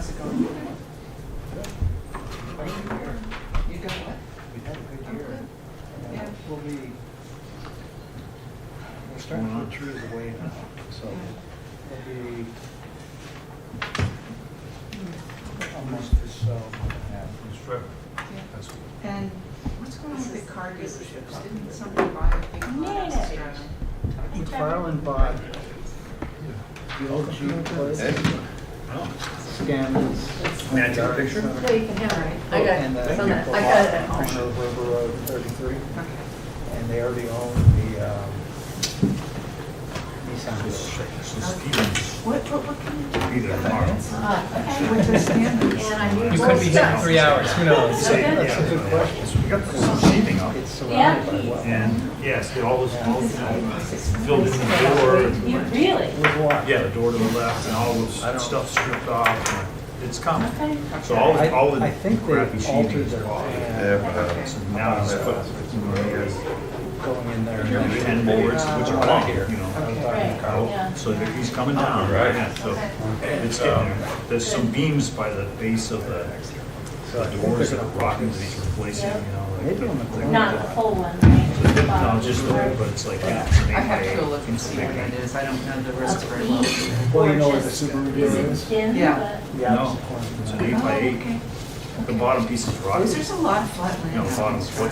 How's it going? You got what? We had a good year. Yeah. We're starting to get trees away now, so it'll be a month or so, month and a half. And what's going on with the car dealerships? Didn't somebody buy a big car? McFarland bought the old Jeep place, scanners. May I take a picture? Yeah, you can have it. I got And it. the It's on that. I got it at corner home. of River Road 33, Okay. and they already own the Nissan dealership. What can you do? Either tomorrow. Okay. With the scanners? And I need You more could be here stuff. for 3 hours, who knows? Okay. That's a good question. We got some sheathing up. It's surrounded by what? And yes, it all was filled in the door. You really? With what? Yeah, the door to the left and all the stuff stripped off. It's coming. Okay. So all the I think crappy they sheathing altered is their off. plan. So now he's put, Going in there. you know, 10 boards, which are long, you know. Right, yeah. So he's coming down, right? So it's getting there. There's some beams by the base of the doors that are rocking that he's replacing, you know. like Maybe on the corner. Not the full one, right? No, just the, but it's like, yeah, it's an I have to go 8x8. look and see what that is. I don't know the rest very well. Well, you know where the Just- Subaru Is dealer it is? thin? Yeah. Yeah. No, it's an 8x8. Okay. The bottom piece is rotten. There's a lot of flat You know, land. the bottom's foot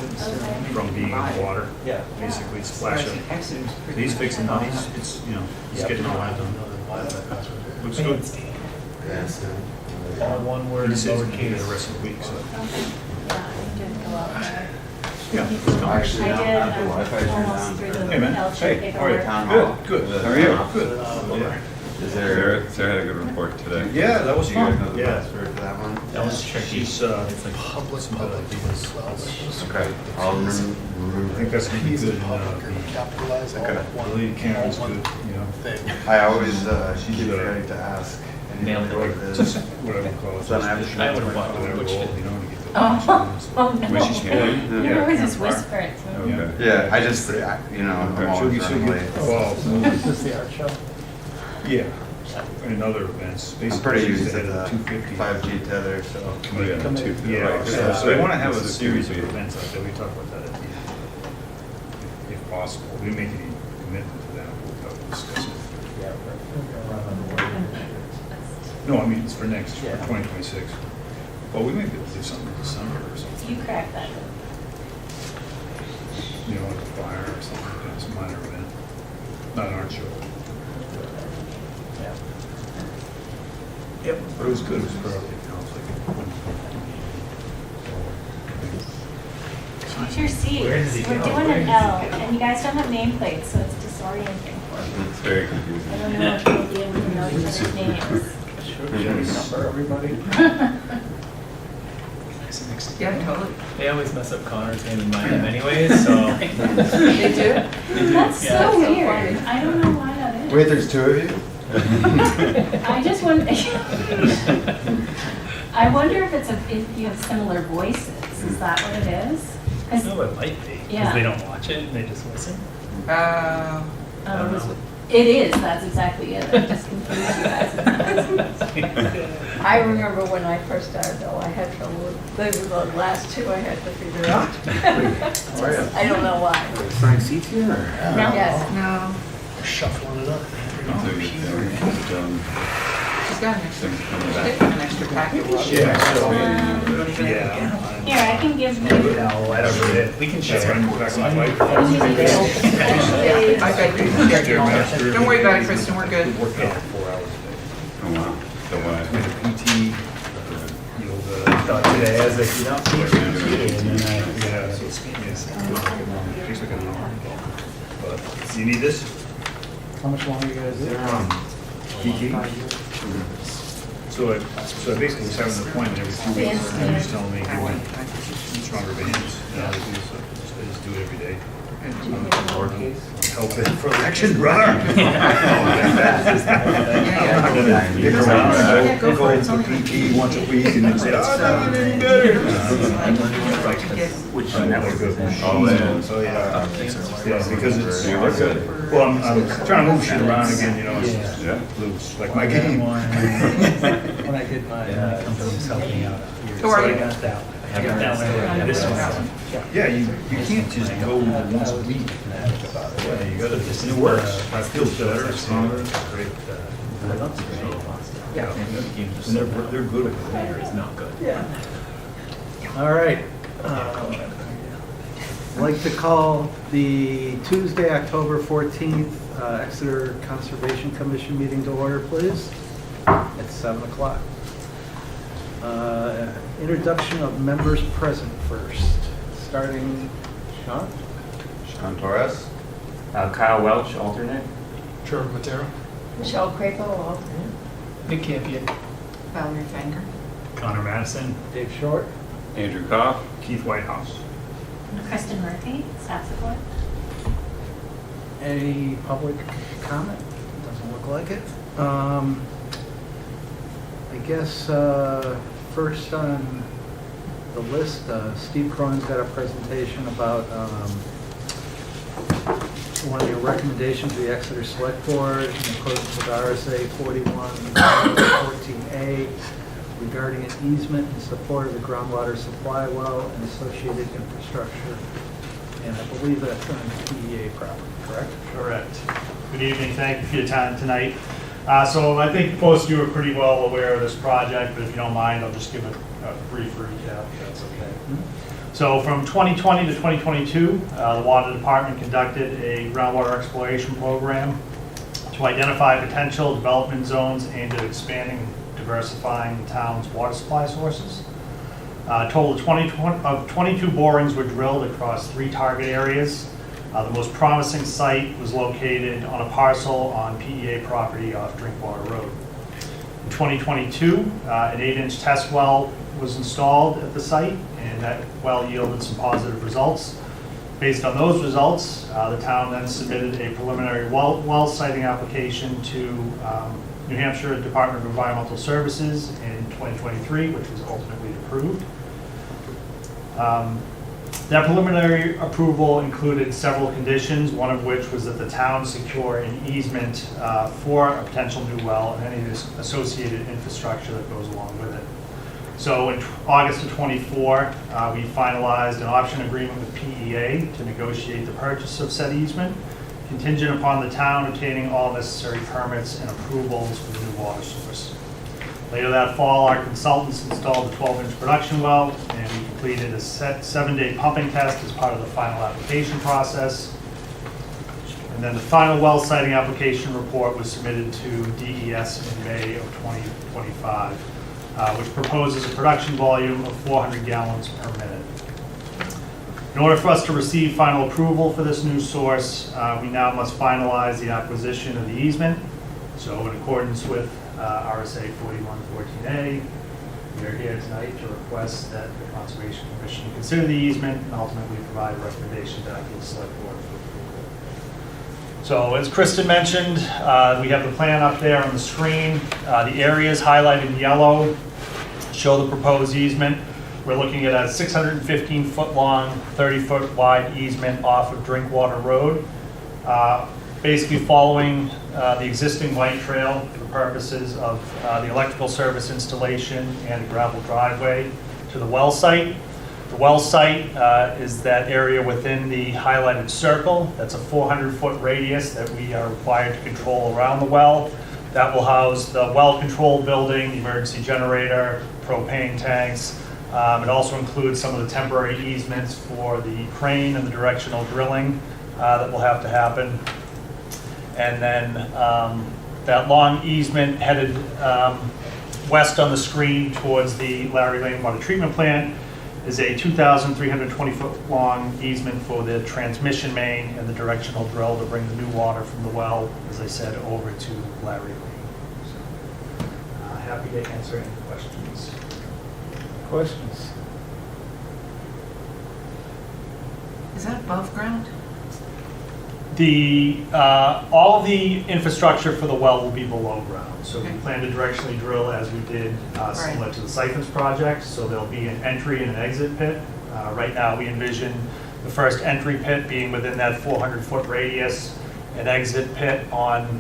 from being in water. Yeah. Basically, it's splashing. Exeter's pretty. He's fixing that. It's, you know, he's getting all that done. Looks good. All one He word, says he's gonna be there lowercase. the rest of the week, so. Okay. Yeah, I did go out there. Yeah. I did, almost through the Hey, man. L-shaped Hey, how are you? paperwork. Good, good. How are you? Good. Yeah. Sarah had a good report today. Yeah, that was You guys know fun. the Yeah. password for that one? That was tricky. She's, It's like public. Okay. I'll I think that's gonna be good. The lady Karen's good, you know. I always, she keeps forgetting to ask. And you Nailed know it. what it Just is. whatever you call it. So then I have to- I would've walked Whatever which roll, did. you know, to get the. Oh, oh no. When she's here? You always just whisper it to me. Yeah. Yeah, I just, you know, I'm She'll always get, she'll running late. get involved. Is this the art show? Yeah, and other events. I'm Basically, pretty she's used to ahead of the 250. 5G tether, so. Yeah, so they want to have a series of events like that. We talk about that at the end. If possible, we make any commitment to that, we'll discuss it. Yeah. No, I mean, it's for next, for Yeah. 2026. Well, we may be able to do something in December or something, You cracked that. you know, like a fire or something, you know, some minor event. Not an art show. Yeah. Yep, but it was good, it was productive, you know, it's like. Choose your seats. Where did he We're go? doing Where an did he L, go? and you guys don't have nameplates, so it's disorienting for me. It's very I confusing. don't know if we'll be able to know each other's names. Number, everybody? Yeah, totally. They always mess up Connor's name and mine anyways, so. They do? That's Yeah. so weird. I don't know why that is. Wait, there's two of you? I just wonder. I wonder if if you have similar voices. Is that what it is? 'Cause- No, it might be, Yeah. because they don't watch it, and they just listen. Uh, I don't know. It is. That's exactly it. I just confused you guys. I remember when I first started though, I had trouble with, they were the last two I had to figure out. I don't know why. Frank seats here? No? Yes. no, Shuffling it up. she's got an extra, Things coming she back. did have an extra packet. Yeah, so, yeah. Here, I can give you. No, whatever it is, we can share. That's right, back on my wife. I got you. Don't worry about it, Kristen, we're good. Worked out 4 hours a day. Oh, wow. So With what? a PT, yoga. Thought today, I was like, you don't teach me, and then Yeah, so it's, yes, it takes like an hour. But, you need this? How much longer you guys there? PT? So I basically was having an appointment every 2 weeks, and he was telling me he wanted stronger bands, and I do, so I just do it every day. Help it for election, brother! Yeah, go for it. It's Go only to PT once a week and then say, oh, it's not getting any better. Which, And that was good. Oh, yeah. So, yeah. Yeah, because it's, well, I'm trying to move shit around again, you know, it's Yeah. loose, like my game. When I kid, my company's helping out here. Who are So you? I got that one. I got that one. This one. Yeah, you can't just go once a week. Yeah, you gotta, it works. I feel better, stronger, great. Yeah. And they're good at it. It's not good. Yeah. All right. I'd like to call the Tuesday, October 14th, Exeter Conservation Commission meeting to order, please, at 7 o'clock. Introduction of members present first, starting, Sean? Sean Torres? Kyle Welch, alternate. Trevor Matera. Michelle Crapo, alternate. Nick Campion. Valerie Fanger. Connor Madison, Dave Short? Andrew Koff? Keith Whitehouse. Kristen Murphy, staff support. Any public comment? Doesn't look like it. I guess first on the list, Steve Cronin's got a presentation about one of your recommendations to the Exeter Select Board in accordance with RSA 41-14A regarding an easement in support of the groundwater supply well and associated infrastructure. And I believe that's on PEA property, correct? Correct. Good evening, thank you for your time tonight. So I think most of you are pretty well aware of this project, but if you don't mind, I'll just give a brief recap, if that's okay. So from 2020 to 2022, the Water Department conducted a groundwater exploration program to identify potential development zones aimed at expanding and diversifying the town's water supply sources. A total of 22 borings were drilled across 3 target areas. The most promising site was located on a parcel on PEA property off Drinkwater Road. In 2022, an 8-inch test well was installed at the site, and that well yielded some positive results. Based on those results, the town then submitted a preliminary well siting application to New Hampshire Department of Environmental Services in 2023, which was ultimately approved. That preliminary approval included several conditions, one of which was that the town secure an easement for a potential new well and any associated infrastructure that goes along with it. So in August of '24, we finalized an option agreement with PEA to negotiate the purchase of said easement, contingent upon the town obtaining all necessary permits and approvals for the new water source. Later that fall, our consultants installed the 12-inch production well, and we completed a 7-day pumping test as part of the final application process. And then the final well siting application report was submitted to DES in May of 2025, which proposes a production volume of 400 gallons per minute. In order for us to receive final approval for this new source, we now must finalize the acquisition of the easement. So in accordance with RSA 41-14A, we are here tonight to request that the Conservation Commission consider the easement and ultimately provide a recommendation back to the Select Board for approval. So as Kristen mentioned, we have the plan up there on the screen. The areas highlighted in yellow show the proposed easement. We're looking at a 615-foot long, 30-foot wide easement off of Drinkwater Road, basically following the existing white trail for the purposes of the electrical service installation and a gravel driveway to the well site. The well site is that area within the highlighted circle. That's a 400-foot radius that we are required to control around the well. That will house the well control building, the emergency generator, propane tanks. It also includes some of the temporary easements for the crane and the directional drilling that will have to happen. And then that long easement headed west on the screen towards the Larry Lane Water Treatment Plant is a 2,320-foot long easement for the transmission main and the directional drill to bring the new water from the well, as I said, over to Larry Lane. So, happy to answer any questions. Questions? Is that above ground? The all of the infrastructure for the well will be below ground. So we Okay. plan to directionally drill as we did similar to the siphons project. So there'll be an entry and an exit pit. Right now we envision the first entry pit being within that 400-foot radius, an exit pit on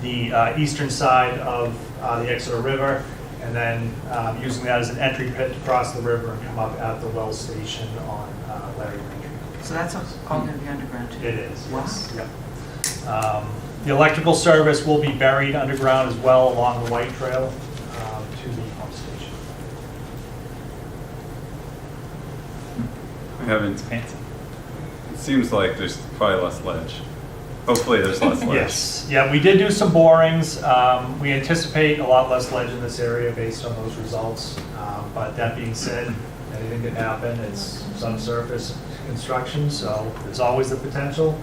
the eastern side of the Exeter River, and then using that as an entry pit to cross the river and come up at the well station on Larry Lane. So that's all going to be underground too? It is, yes. Wow. Yep. The electrical service will be buried underground as well along the White Trail to the pump station. I haven't, Fancy. it seems like there's probably less ledge. Hopefully there's less ledge. Yes, yeah, we did do some borings. We anticipate a lot less ledge in this area based on those results. But that being said, anything can happen. It's subsurface construction, so there's always the potential.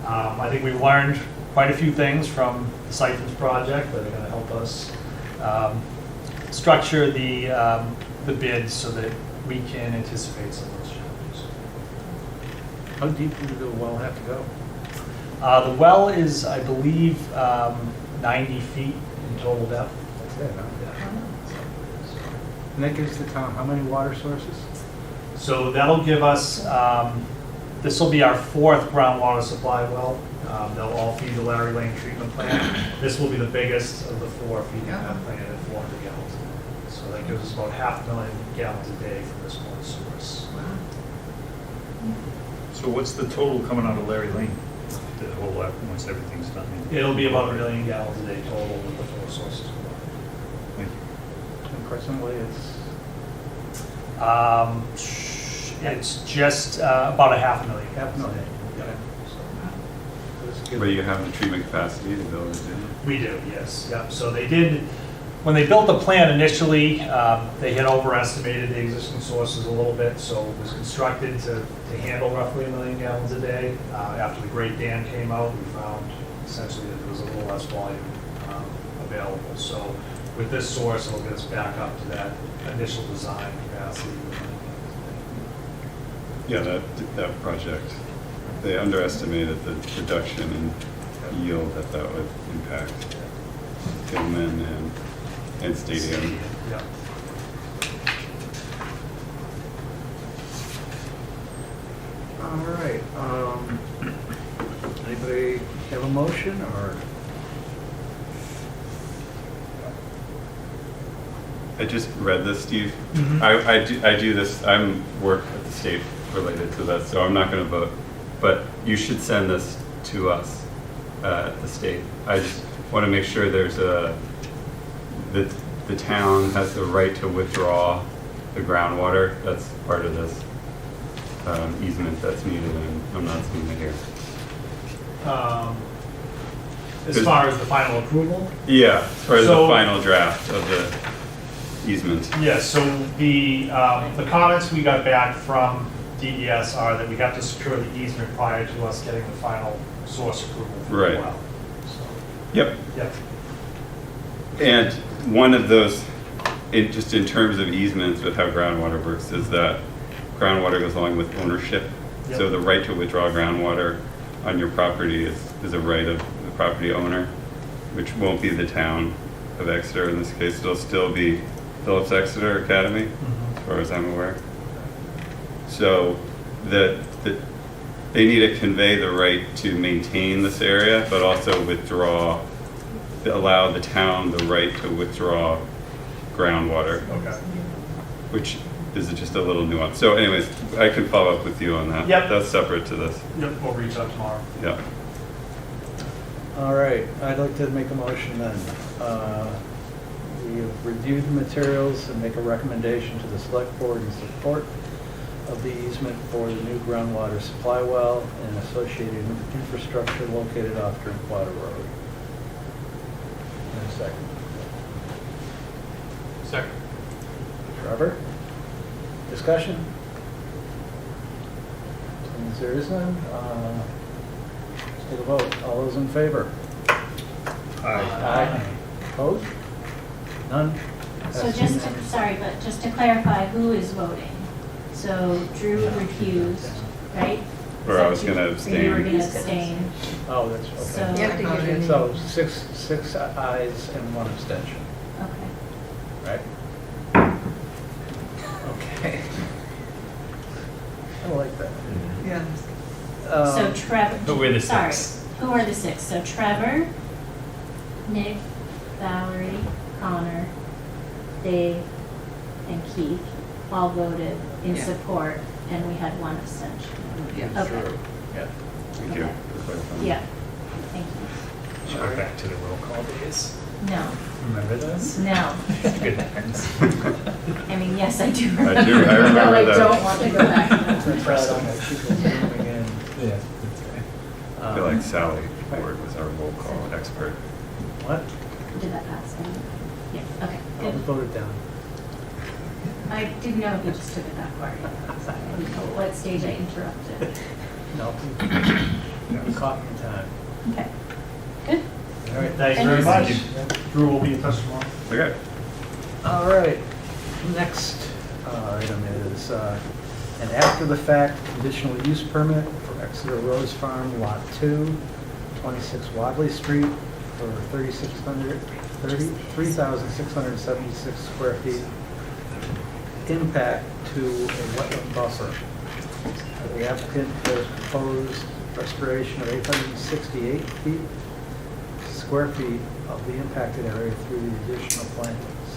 I think we've learned quite a few things from the Siphons project that are going to help us structure the bids so that we can anticipate some of those challenges. How deep do the well have to go? The well is, I believe, 90 feet in total depth. That's it, huh? And that gives the town how many water sources? So that'll give us, this will be our 4th groundwater supply well. They'll all feed the Larry Lane treatment plant. This will be the biggest of the 4 feeding that plant at 400 gallons a day. So that gives us about 500,000 gallons a day from this one source. So what's the total coming out of Larry Lane? The whole, once everything's done? It'll be about 1 million gallons a day total with the 4 sources combined. Thank you. And presently It's just about 500,000. 500,000. Yeah. it's. But you have the treatment capacity to build it, do you? We do, yes. Yep. So they did, when they built the plant initially, they had overestimated the existing sources a little bit, so it was constructed to handle roughly 1 million gallons a day. After the Great Dam came out, we found essentially that there was a little less volume available. So with this source, it'll get us back up to that initial design capacity. Yeah, that project, they underestimated the reduction in yield that would impact Gilman and Stadium. Yeah. All right. Anybody have a motion or? I just read this, Steve. Mhm. I do this, I'm work at the state related to this, so I'm not gonna vote. But you should send this to us at the state. I just wanna make sure there's that the town has the right to withdraw the groundwater. That's part of this easement that's needed, and I'm not seeing it here. As far as the final approval? Yeah, as far as the So- final draft of the easement. Yes, so the comments we got back from DES are that we have to secure the easement prior to us getting the final source approval for the Right. well. So, Yep. yep. And one of those, just in terms of easements with how groundwater works, is that groundwater goes along with ownership. Yep. So the right to withdraw groundwater on your property is a right of the property owner, which won't be the town of Exeter in this case. It'll still be Phillips Exeter Academy, as far as I'm aware. So they need to convey the right to maintain this area, but also allow the town the right to withdraw groundwater, Okay. which is just a little nuance. So anyways, I can follow up with you on that. Yep. That's separate to this. Yep, we'll reach out tomorrow. Yeah. All right, I'd like to make a motion then. We have reviewed the materials and make a recommendation to the select board in support of the easement for the new groundwater supply well and associated infrastructure located off Drinkwater Road. And a second. Second. Trevor? Discussion? Since there is none, let's take a vote. All those in favor? Aye. Opposed? None? So Passes just, unanimously. sorry, but just to clarify, who is voting? So Drew recused, right? Or I was So you- gonna so you were abstain. gonna abstain. Oh, that's, So, okay. You have to give your name. So six ayes and one abstention, okay. right? Okay. I like that. Yeah. So Trevor. Who were the sorry, six? Who are the six? So Trevor, Nick, Valerie, Connor, Dave, and Keith all voted in Yeah. support, and we had one abstention. Yeah. Okay. Sure. Yeah. Thank you for clarifying. Yeah, thank you. Should go back to the roll call days. No, Remember those? no. Good times. I mean, yes, I do I remember. do, I remember No, I that. don't want to go back to that. That's right, on that sheet was moving in. Yeah. I feel like Sally Ward was our roll call expert. What? Did that pass? Yeah, okay, Oh, we good. voted down. I didn't know if you just took it that far. So I didn't know what stage I interrupted. No, you caught me in time. Okay, good. All right, Thank you very Thank much. Drew will be in touch tomorrow. Okay. All right, next item is an after-the-fact conditional use permit for Exeter Rose Farm, Lot 2, 26 Wadley Street, for 3,676 square feet. Impact to a wetland buffer. The applicant has proposed restoration of 868 square feet of the impacted area through the additional plantings.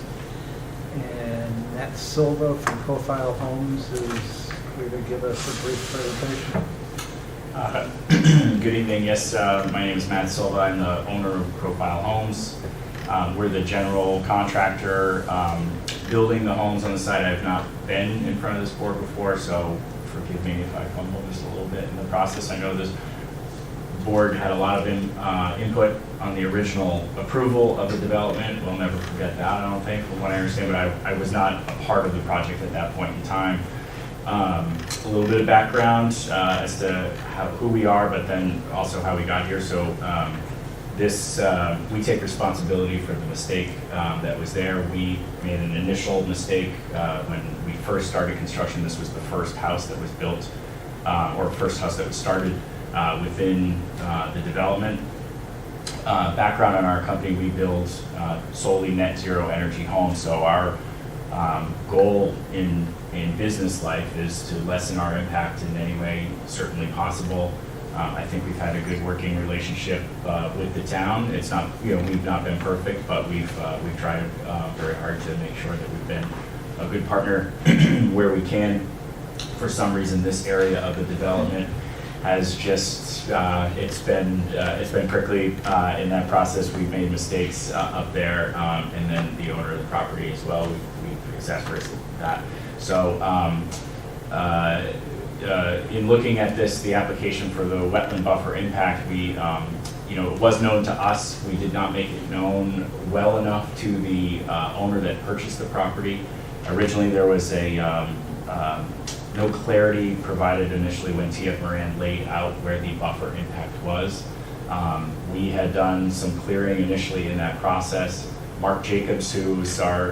And Nat Silva from Profile Homes is here to give us a brief presentation. Good evening. Yes, my name is Matt Silva. I'm the owner of Profile Homes. We're the general contractor building the homes on the site. I've not been in front of this board before, so forgive me if I fumble just a little bit in the process. I know this board had a lot of input on the original approval of the development. We'll never forget that, I don't think, from what I understand, but I was not a part of the project at that point in time. A little bit of background as to who we are, but then also how we got here. So we take responsibility for the mistake that was there. We made an initial mistake when we first started construction. This was the first house that was built, or first house that was started within the development. Background on our company, we build solely net zero energy homes. So our goal in business life is to lessen our impact in any way certainly possible. I think we've had a good working relationship with the town. It's not, we've not been perfect, but we've tried very hard to make sure that we've been a good partner where we can. For some reason, this area of the development has just it's been prickly in that process. We've made mistakes up there, and then the owner of the property as well. We've exasperated that. So in looking at this, the application for the wetland buffer impact, we it was known to us. We did not make it known well enough to the owner that purchased the property. Originally, there was no clarity provided initially when TF Moran laid out where the buffer impact was. We had done some clearing initially in that process. Mark Jacobs, who's our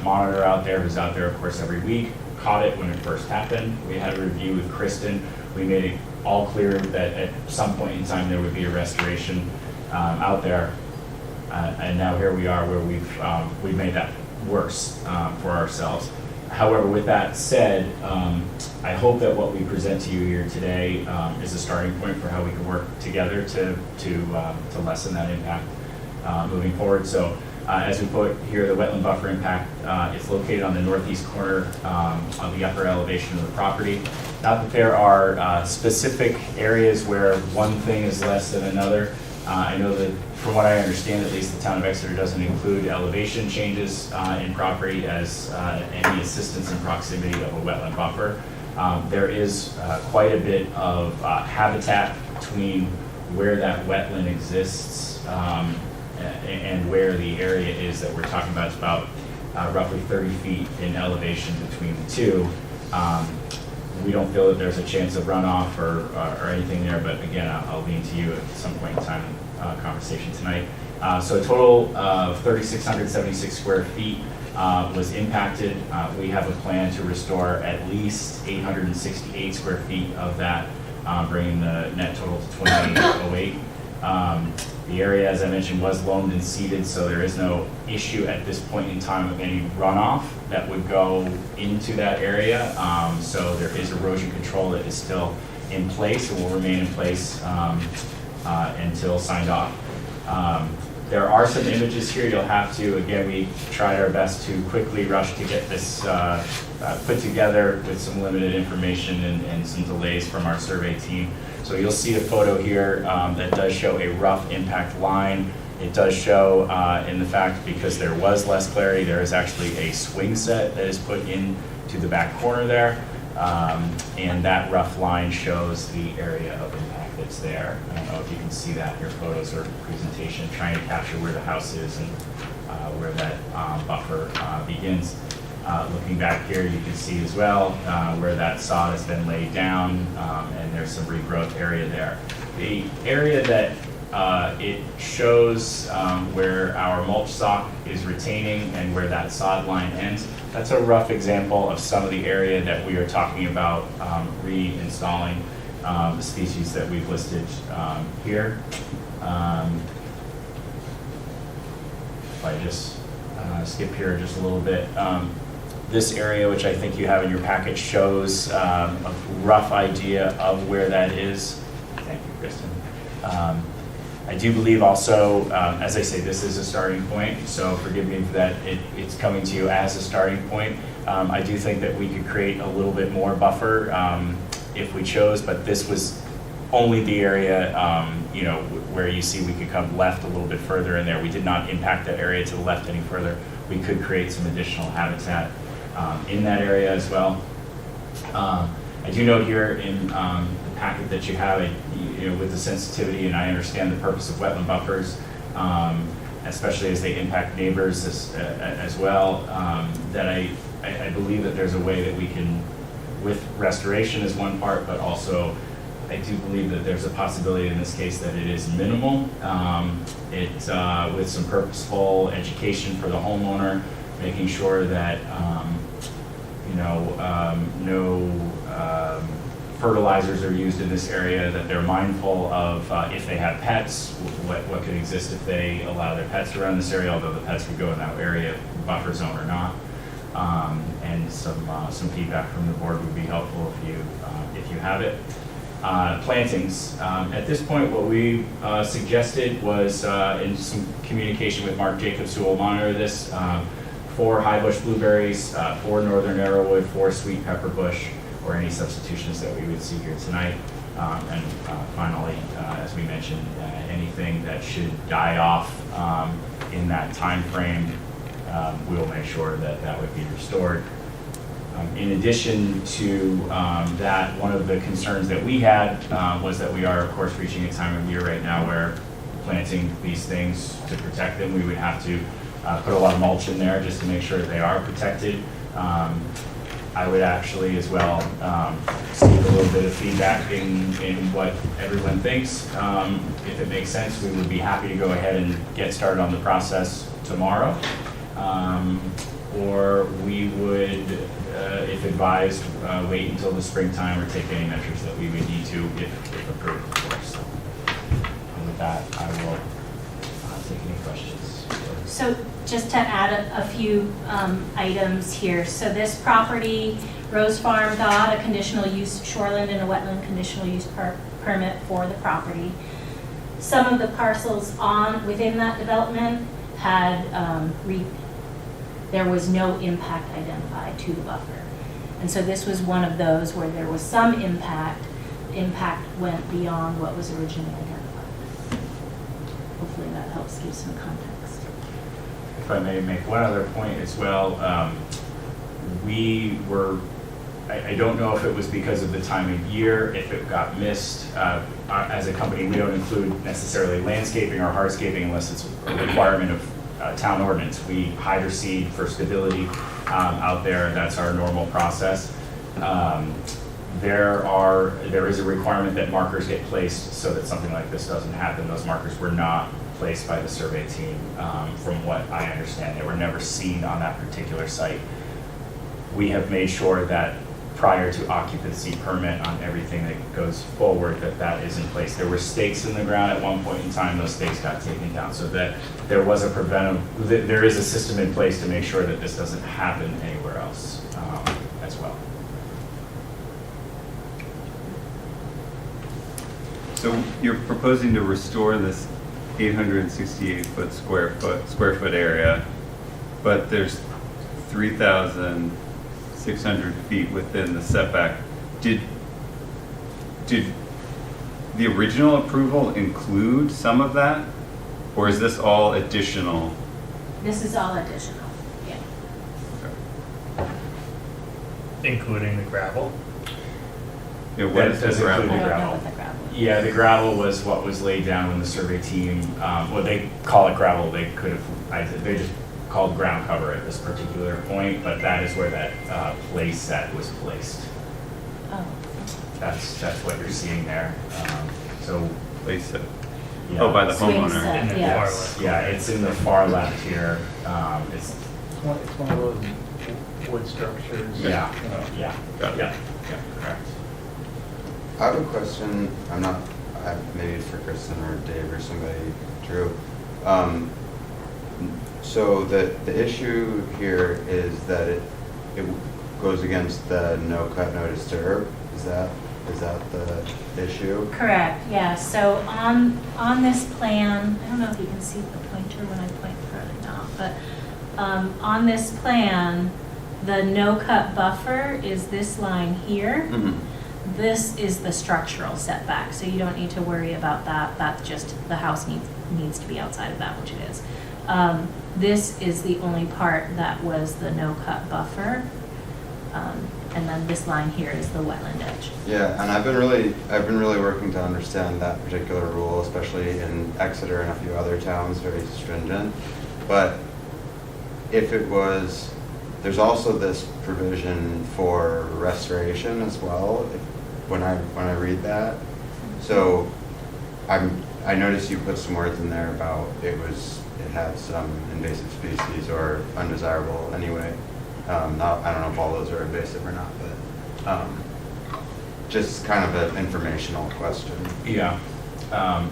monitor out there, who's out there, of course, every week, caught it when it first happened. We had a review with Kristen. We made it all clear that at some point in time there would be a restoration out there. And now here we are where we've made that worse for ourselves. However, with that said, I hope that what we present to you here today is a starting point for how we can work together to lessen that impact moving forward. So as we put here, the wetland buffer impact, it's located on the northeast corner of the upper elevation of the property. Not that there are specific areas where one thing is less than another. I know that from what I understand, at least the town of Exeter doesn't include elevation changes in property as any assistance in proximity of a wetland buffer. There is quite a bit of habitat between where that wetland exists and where the area is that we're talking about. It's about roughly 30 feet in elevation between the two. We don't feel that there's a chance of runoff or anything there, but again, I'll lean to you at some point in time in conversation tonight. So a total of 3,676 square feet was impacted. We have a plan to restore at least 868 square feet of that, bringing the net total to 2,808. The area, as I mentioned, was loamed and seeded, so there is no issue at this point in time of any runoff that would go into that area. So there is erosion control that is still in place and will remain in place until signed off. There are some images here you'll have to, again, we tried our best to quickly rush to get this put together with some limited information and some delays from our survey team. So you'll see a photo here that does show a rough impact line. It does show in the fact, because there was less clarity, there is actually a swing set that is put into the back corner there. And that rough line shows the area of impact that's there. I don't know if you can see that in your photos or presentation, trying to capture where the house is and where that buffer begins. Looking back here, you can see as well where that sod has been laid down, and there's some regrowth area there. The area that it shows where our mulch sock is retaining and where that sod line ends. That's a rough example of some of the area that we are talking about reinstalling the species that we've listed here. If I just skip here just a little bit. This area, which I think you have in your package, shows a rough idea of where that is. Thank you, Kristen. I do believe also, as I say, this is a starting point, so forgive me for that. It's coming to you as a starting point. I do think that we could create a little bit more buffer if we chose, but this was only the area, where you see we could come left a little bit further in there. We did not impact that area to the left any further. We could create some additional habitat in that area as well. I do note here in the packet that you have, with the sensitivity, and I understand the purpose of wetland buffers, especially as they impact neighbors as well, that I believe that there's a way that we can, with restoration is one part, but also I do believe that there's a possibility in this case that it is minimal. With some purposeful education for the homeowner, making sure that no fertilizers are used in this area, that they're mindful of if they have pets, what could exist if they allow their pets to run this area, although the pets could go in that area, buffer zone or not. And some feedback from the board would be helpful if you have it. Plantings. At this point, what we suggested was in some communication with Mark Jacobs, who will monitor this, 4 high bush blueberries, 4 northern arrowwood, 4 sweet pepper bush, or any substitutions that we would see here tonight. And finally, as we mentioned, anything that should die off in that time frame, we'll make sure that that would be restored. In addition to that, one of the concerns that we had was that we are, of course, reaching a time of year right now where planting these things to protect them, we would have to put a lot of mulch in there just to make sure that they are protected. I would actually as well seek a little bit of feedback in what everyone thinks. If it makes sense, we would be happy to go ahead and get started on the process tomorrow. Or we would, if advised, wait until the springtime or take any measures that we would need to if approved, of course. And with that, I will take any questions. So just to add a few items here. So this property, Rose Farm, got a conditional use shoreline and a wetland conditional use permit for the property. Some of the parcels within that development had there was no impact identified to the buffer. And so this was one of those where there was some impact. Impact went beyond what was originally identified. Hopefully that helps give some context. If I may make one other point as well, I don't know if it was because of the time of year, if it got missed. As a company, we don't include necessarily landscaping or hardscaping unless it's a requirement of town ordinance. We hydroseed for stability out there. That's our normal process. There is a requirement that markers get placed so that something like this doesn't happen. Those markers were not placed by the survey team. From what I understand, they were never seen on that particular site. We have made sure that prior to occupancy permit on everything that goes forward, that is in place. There were stakes in the ground at one point in time. Those stakes got taken down, so that there was there is a system in place to make sure that this doesn't happen anywhere else as well. So you're proposing to restore this 868 square foot area, but there's 3,600 feet within the setback. Did the original approval include some of that? Or is this all additional? This is all additional, yeah. Including the gravel? Yeah, what That is does the include gravel? the I don't know gravel. what the gravel is. Yeah, the gravel was what was laid down when the survey team, well, they call it gravel, they could have, they just called ground cover at this particular point, but that is where that play set was placed. Oh, That's what you're seeing there. So, Place it. yeah. Oh, by the Swing homeowner. set. In the Yeah. far left. Yeah, it's in the far left here. It's, It's one of those wood structures. yeah, you know. yeah, Got it. yeah, correct. I have a question, maybe it's for Kristen or Dave or somebody, Drew. So the issue here is that it goes against the no cut, no disturb. Is that the issue? correct, yeah. So on this plan, I don't know if you can see the pointer when I point further down, but on this plan, the no-cut buffer is this line here. Mhm. This is the structural setback, so you don't need to worry about that. That's just, the house needs to be outside of that, which it is. This is the only part that was the no-cut buffer. And then this line here is the wetland edge. Yeah, and I've been really working to understand that particular rule, especially in Exeter and a few other towns, very stringent. But if it was, there's also this provision for restoration as well, when I read that. So I noticed you put some words in there about it had some invasive species or undesirable anyway. I don't know if all those are invasive or not, but just kind of an informational question. Yeah,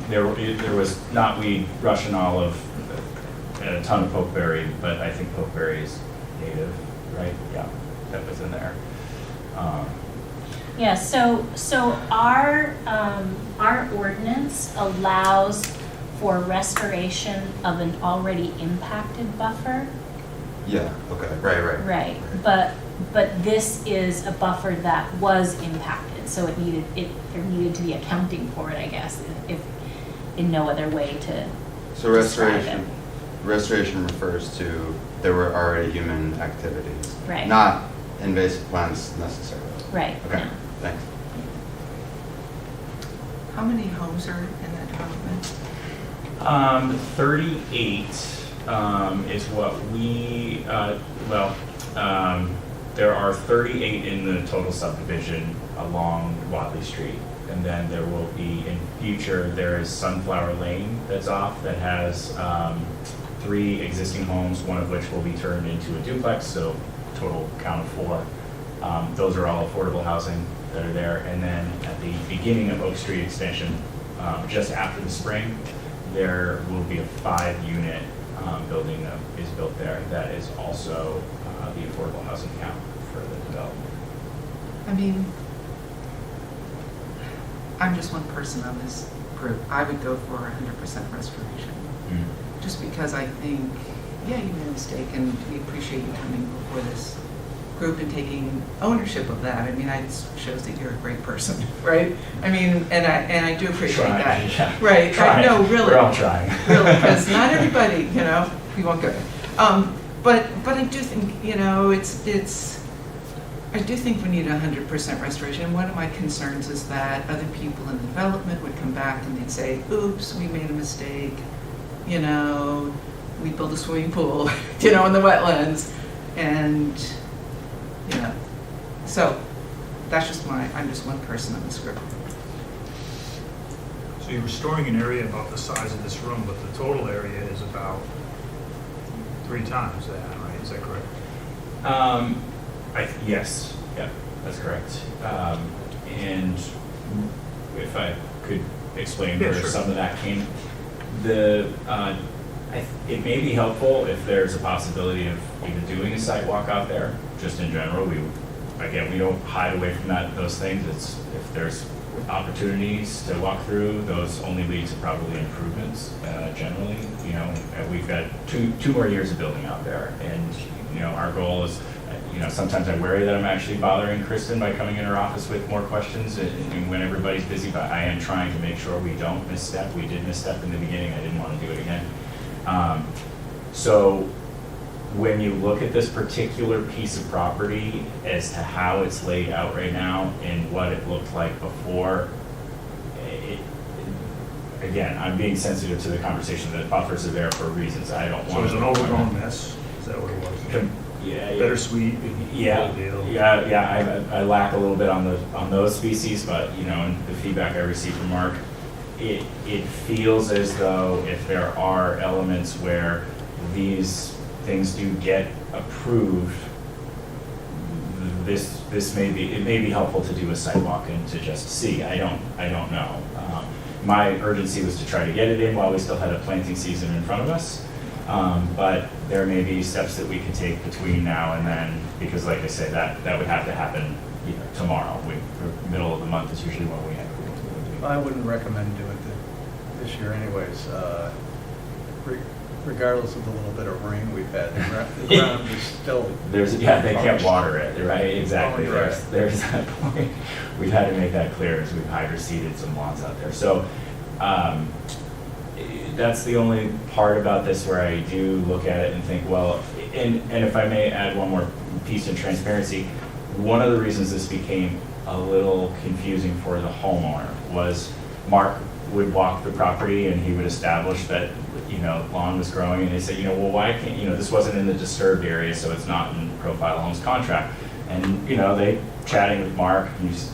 there was knotweed, Russian olive, and a ton of pokeberry, but I think pokeberry is native, right? Yeah, that was in there. Yeah, so our ordinance allows for restoration of an already impacted buffer. Yeah, okay, right. Right, but this is a buffer that was impacted, so there needed to be accounting for it, I guess, if in no other way to So describe it. restoration refers to there were already human activities. Right. Not invasive plants necessarily. Right, Okay, no. thanks. How many homes are in that development? 38 is what we, there are 38 in the total subdivision along Wadley Street. And then there will be, in future, there is Sunflower Lane that's off that has 3 existing homes, one of which will be turned into a duplex, so total count of 4. Those are all affordable housing that are there. And then at the beginning of Oak Street Extension, just after the spring, there will be a 5-unit building that is built there that is also the affordable housing count for the development. I mean, I'm just one person on this group. I would go for 100% restoration. Just because I think, yeah, you made a mistake and we appreciate you coming before this group and taking ownership of that. I mean, it shows that you're a great person, right? I mean, and I do appreciate that. Yeah. Right, no, really. We're all trying. Really, because not everybody, we won't go there. But I do think, I do think we need 100% restoration. And one of my concerns is that other people in development would come back and they'd say, oops, we made a mistake. We built a swimming pool, in the wetlands. And, so that's just I'm just one person on this group. So you're restoring an area about the size of this room, but the total area is about 3 times that, right? Is that correct? Yes, yeah, that's correct. And if I could explain Yeah, where sure. some of that came, it may be helpful if there's a possibility of even doing a sidewalk out there, just in general. We don't hide away from those things. It's if there's opportunities to walk through, those only lead to probably improvements, generally. You know, we've got two more years of building out there, and, you know, our goal is, you know, sometimes I worry that I'm actually bothering Kristen by coming in her office with more questions and when everybody's busy, but I am trying to make sure we don't misstep. We did misstep in the beginning. I didn't want to do it again. So when you look at this particular piece of property as to how it's laid out right now and what it looked like before, again, I'm being sensitive to the conversation that buffers are there for reasons. I don't want to. So it was an overgrown mess? Is that what it was? Yeah. Bittersweet? Yeah, whole deal? yeah, I lack a little bit on those species, but, you know, and the feedback I received from Mark, it feels as though if there are elements where these things do get approved, this may be helpful to do a sidewalk and to just see. I don't know. My urgency was to try to get it in while we still had a planting season in front of us. But there may be steps that we can take between now and then, because like I say, that would have to happen, you know, tomorrow. Middle of the month is usually when we have. I wouldn't recommend doing it this year anyways, regardless of the little bit of rain we've had. The ground is still. They can't water it, right? Exactly. Oh, right. There's that point. We've had to make that clear as we've hydro-seeded some lawns out there. So, that's the only part about this where I do look at it and think, well, and if I may add one more piece of transparency, one of the reasons this became a little confusing for the homeowner was Mark would walk the property and he would establish that, you know, lawn was growing, and they said, you know, well, why can't, you know, this wasn't in the disturbed area, so it's not in Profile Homes contract. And, you know, they chatting with Mark, he's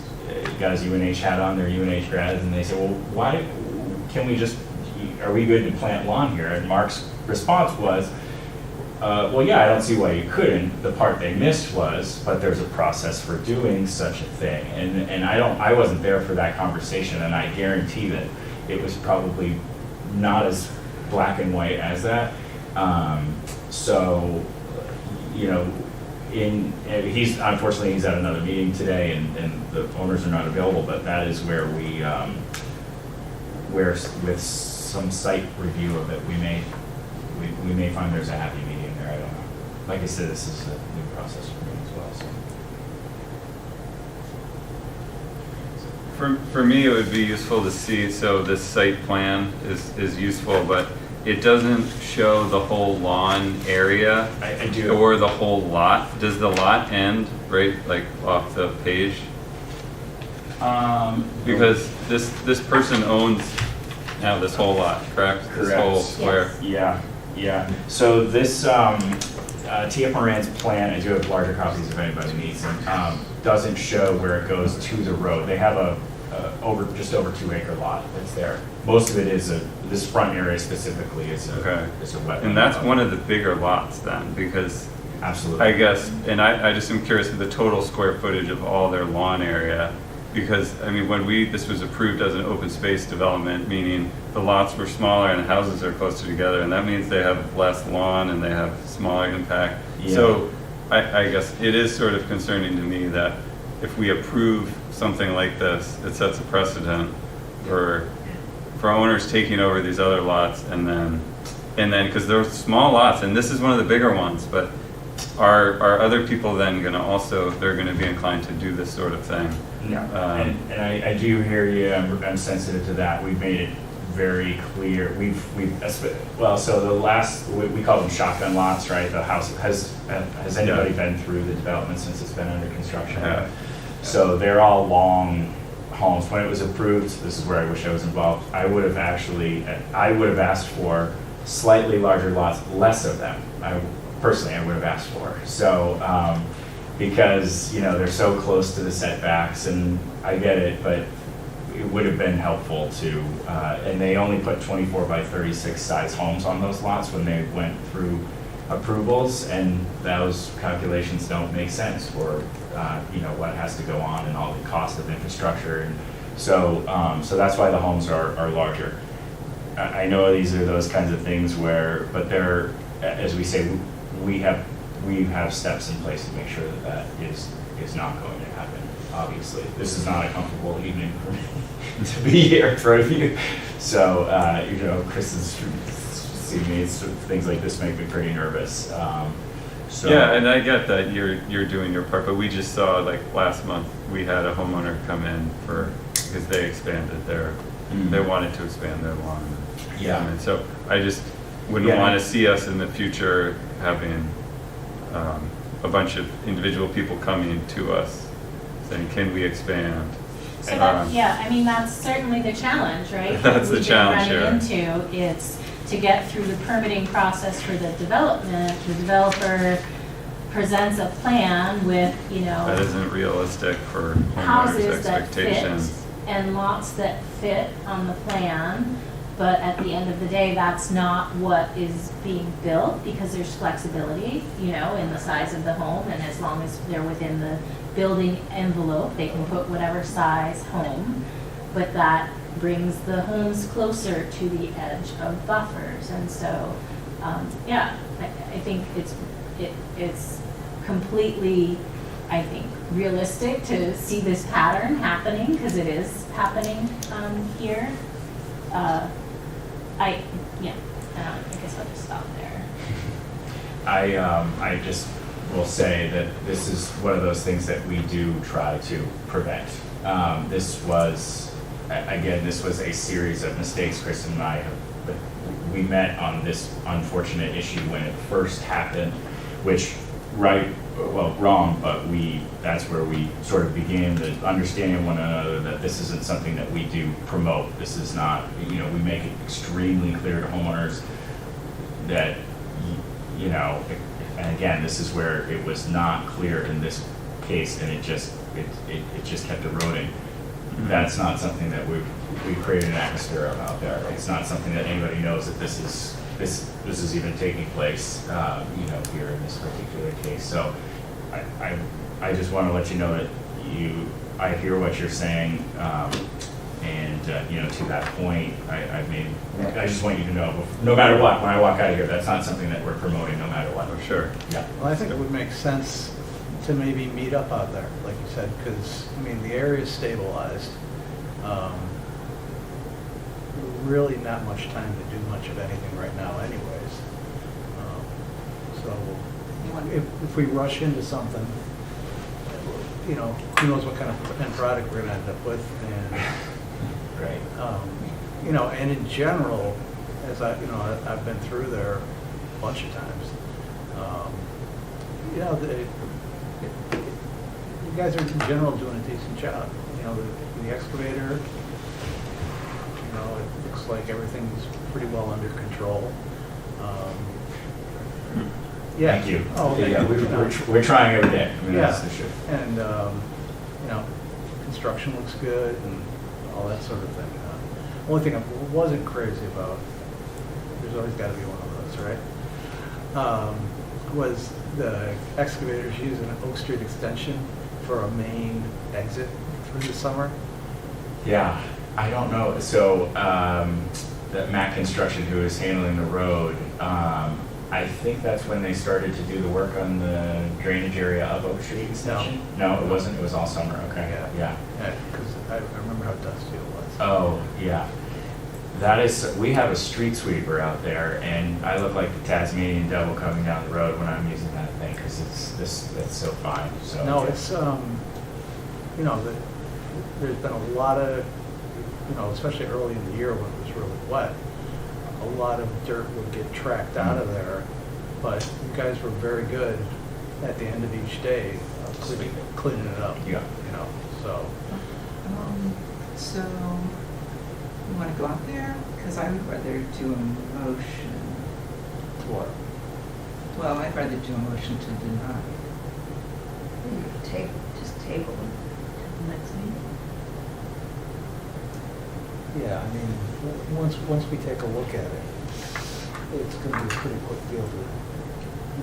got his UNH hat on, they're UNH grads, and they said, well, why can we just, are we good to plant lawn here? And Mark's response was, well, yeah, I don't see why you couldn't. The part they missed was, but there's a process for doing such a thing. And I wasn't there for that conversation, and I guarantee that it was probably not as black and white as that. So, you know, unfortunately he's at another meeting today, and the owners are not available, but that is where we, where with some site review of it, we may find there's a happy medium there. I don't know. Like I said, this is a new process for me as well. So. For me, it would be useful to see, so this site plan is useful, but it doesn't show the whole lawn area. I do. Or the whole lot. Does the lot end right, like, off the page? Because this person owns now this whole lot, correct? This whole square. Yeah. So this, TF Moran's plan, I do have larger copies if anybody needs them, doesn't show where it goes to the road. They have just over 2 acre lot that's there. Most of it is this front area specifically is a wetland. And that's one of the bigger lots then, because absolutely, I guess, and I just am curious of the total square footage of all their lawn area. Because, I mean, when this was approved as an open space development, meaning the lots were smaller and the houses are closer together, and that means they have less lawn and they have smaller impact. Yeah. So I guess it is sort of concerning to me that if we approve something like this, it sets a precedent for owners taking over these other lots, and then because they're small lots, and this is one of the bigger ones, but are other people then going to they're going to be inclined to do this sort of thing? Yeah, and I do hear you. I'm sensitive to that. We've made it very clear. So the last, we call them shotgun lots, right? The house has anybody been through the development since it's been under construction? Yeah. So they're all long homes. When it was approved, this is where I wish I was involved. I would have asked for slightly larger lots, less of them. Personally, I would have asked for. So. Because, you know, they're so close to the setbacks, and I get it, but it would have been helpful to, and they only put 24 by 36 size homes on those lots when they went through approvals, and those calculations don't make sense for, you know, what has to go on and all the cost of infrastructure. And so that's why the homes are larger. I know these are those kinds of things but they're, as we say, we have steps in place to make sure that is not going to happen. obviously. This is not a comfortable evening for me to be here in front of you. So, you know, Chris is, see me, things like this make me pretty nervous. So. Yeah, and I get that you're doing your part, but we just saw, like, last month, we had a homeowner come in because they expanded they wanted to expand their lawn. Yeah. And so I just wouldn't Yeah. want to see us in the future having a bunch of individual people coming to us saying, can we expand? So that, yeah, I mean, that's certainly the challenge, right? That's the challenge, We've been running into, it's to get through the permitting process for the development. The developer presents a plan with, you know, That isn't realistic for homeowners' houses that fit expectations. and lots that fit on the plan, but at the end of the day, that's not what is being built, because there's flexibility, you know, in the size of the home, and as long as they're within the building envelope, they can put whatever size home, but that brings the homes closer to the edge of buffers, and so, yeah, I think it's completely, I think, realistic to see this pattern happening, because it is happening here. I guess I'll just stop there. I just will say that this is one of those things that we do try to prevent. This was a series of mistakes Chris and I have, we met on this unfortunate issue when it first happened, which wrong, but that's where we sort of began the understanding one another that this isn't something that we do promote. This is not, you know, we make it extremely clear to homeowners that, you know, and again, this is where it was not clear in this case, and it just kept eroding. That's not something that we've created an atmosphere of out there. It's not something that anybody knows that this is even taking place, you know, here in this particular case. So I just want to let you know that I hear what you're saying, and you know, to that point, I just want you to know, no matter what, when I walk out of here, that's not something that we're promoting, no matter what. Oh, sure. Yeah. Well, I think it would make sense to maybe meet up out there, like you said, because, I mean, the area is stabilized. Really not much time to do much of anything right now anyways. So if we rush into something, you know, who knows what kind of end product we're gonna end up with, and, Right. you know, and in general, as I've been through there a bunch of times, you know, you guys are in general doing a decent job. You know, the excavator, you know, it looks like everything's pretty well under control. Yeah. Thank you. Oh, Yeah, you know. we're trying every day. I mean, Yeah, that's the truth. and, you know, construction looks good and all that sort of thing. Only thing I wasn't crazy about, there's always got to be one of those, right? Was the excavators using an Oak Street extension for a main exit through the summer? Yeah, I don't know. So, that Mac Construction, who is handling the road, I think that's when they started to do the work on the drainage area of Oak Street extension? No, it wasn't. It was all summer. Okay. Yeah, because I remember how dusty it was. Oh, yeah. That is, we have a street sweeper out there, and I look like the Tasmanian devil coming down the road when I'm using that thing, because it's so fine, so. No, it's, you know, there's been a lot of, you know, especially early in the year when it was really wet, a lot of dirt would get tracked out of there, but you guys were very good at the end of each day cleaning it up. Yeah. You know, so. So, you want to go out there? Because I would rather do a motion. What? Well, I'd rather do a motion to deny. Just table it to the next meeting. Yeah, I mean, once we take a look at it, it's gonna be a pretty quick deal to.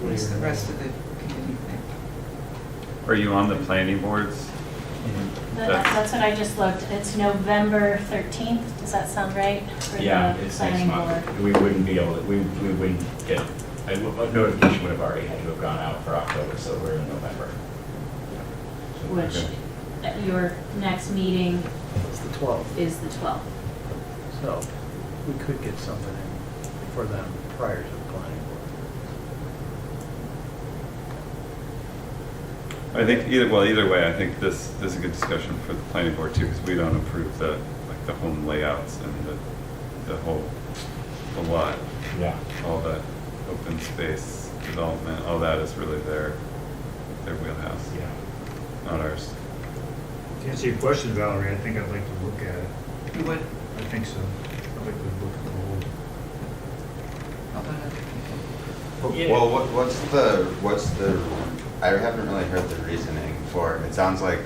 What does the rest of the committee think? Are you on the planning boards? That's what I just looked. It's November 13th. Does that sound right? For Yeah, the it's next planning month. board? We wouldn't be able to, we wouldn't get, a notification would have already had to have gone out for October, so we're in November. Which, your next meeting It's the 12th, is the 12th. so we could get something in for them prior to the planning board. I think either way, I think this is a good discussion for the planning board too, because we don't approve the home layouts and the lot, Yeah. all that open space development, all that is really their wheelhouse, Yeah. not ours. To answer your question, Valerie, I think I'd like to look at it. You would, I think so. I'd like to look at the whole. how about other people? Yeah. Well, what's the, I haven't really heard the reasoning for it. It sounds like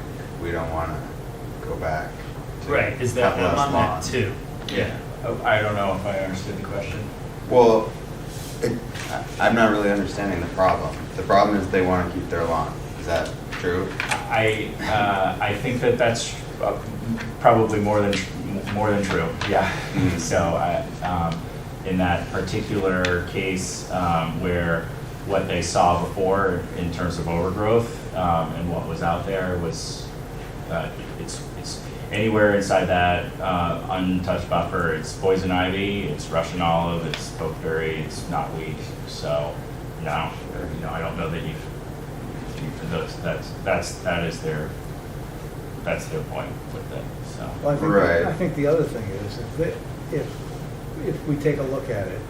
we don't want to go back to. Right, is that have less on that lawn. too? Yeah. I don't know if I understood the question. Well, I'm not really understanding the problem. The problem is they want to keep their lawn. Is that true? I think that that's probably more than true, yeah. Mhm. So in that particular case, where what they saw before in terms of overgrowth and what was out there was, it's anywhere inside that untouched buffer, it's poison ivy, it's Russian olive, it's pokeberry, it's knotweed. So no, I don't know that that's their point with it. So Well, I think, Right. I think the other thing is, if we take a look at it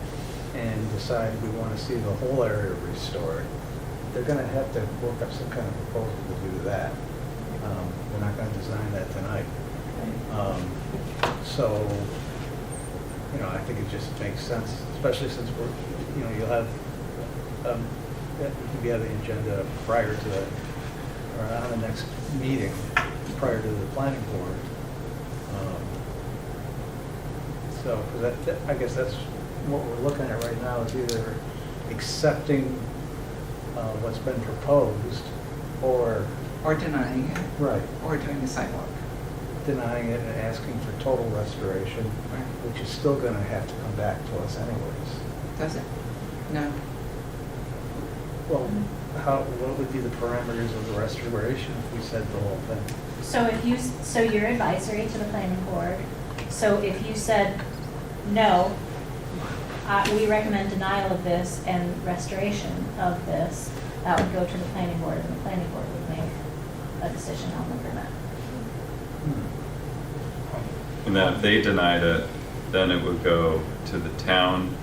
and decide we want to see the whole area restored, they're gonna have to work up some kind of proposal to do that. We're not gonna design that tonight. So, I think it just makes sense, especially since you'll have, it can be on the agenda prior to the, or on the next meeting, prior to the planning board. So, 'cause I guess that's what we're looking at right now, is either accepting what's been proposed, or, Or denying it, right, or doing a sidewalk. denying it and asking for total restoration, Right. which is still gonna have to come back to us anyways. Does it? No. Well, what would be the parameters of the restoration if we said the whole thing? So you're advisory to the planning board. So if you said, no, we recommend denial of this and restoration of this, that would go to the planning board, and the planning board would make a decision on the permit. And then if they denied it, then it would go to the town,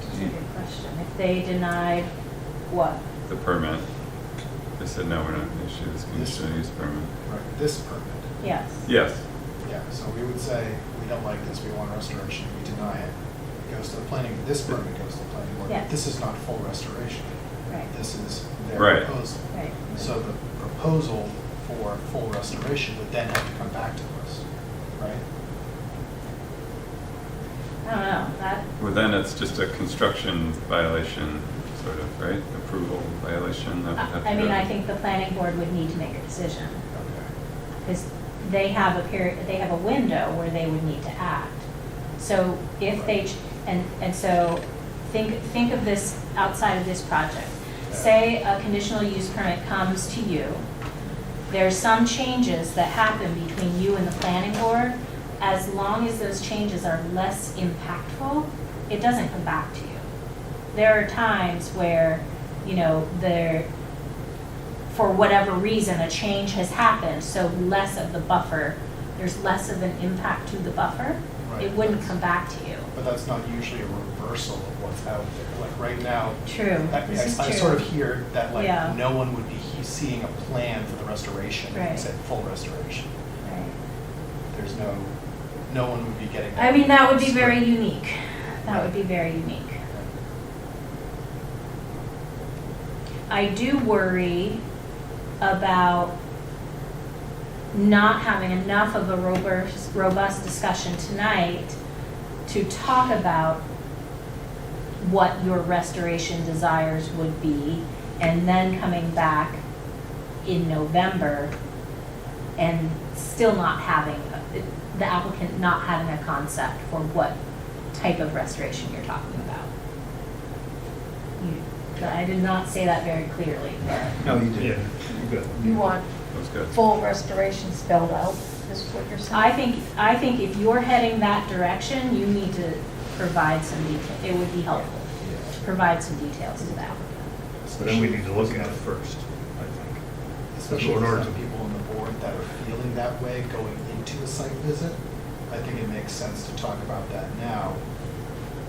That's a good question. If they denied what? the permit. They said, no, we're not going to issue this conditional use permit. Right, this permit. Yes. Yes. Yeah, so we would say, we don't like this, we want restoration, we deny it. It goes to the planning, this permit goes to the planning board. Yeah. This is not full restoration. Right. This is their Right. proposal. Right. So the proposal for full restoration would then have to come back to us, right? I don't know, that, Well, then it's just a construction violation, sort of, right? Approval violation that would have to I mean, go. I think the planning board would need to make a decision, Okay. because they have a period, they have a window where they would need to act. So if they, and so think of this outside of this project. Say a conditional use permit comes to you, there's some changes that happen between you and the planning board. As long as those changes are less impactful, it doesn't come back to you. There are times where, for whatever reason, a change has happened, so less of the buffer, there's less of an impact to the buffer, Right. it wouldn't come back to you. But that's not usually a reversal of what's out there. Like right now, True, this is I true. sort of hear that Yeah. no one would be seeing a plan for the restoration, Right. except full restoration. Right. There's no one would be getting that. I mean, that would be very Right. unique. That would be very unique. I do worry about not having enough of a robust discussion tonight to talk about what your restoration desires would be, and then coming back in November and still not having, the applicant not having a concept for what type of restoration you're talking about. I did not say that very clearly, but No, you did. Yeah, you're good. You want That was good. full restoration spelled out, is what you're saying? I think if you're heading that direction, you need to provide some detail. It would be helpful to provide some details to that. But then we need to look at it first, I think. Especially In for order some to- people on the board that are feeling that way going into a site visit, I think it makes sense to talk about that now.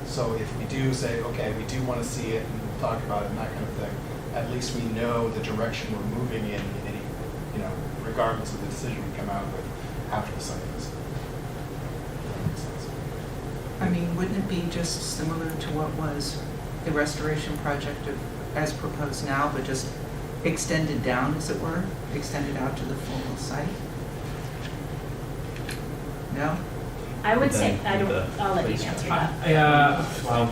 So if we do say, okay, we do want to see it and we'll talk about it and that kind of thing, at least we know the direction we're moving in any, regardless of the decision we come out with after the site visit. That makes sense. I mean, wouldn't it be just similar to what was the restoration project as proposed now, but just extended down, as it were? Extended out to the full site? No? I would say, Then I'll let you answer that. Well,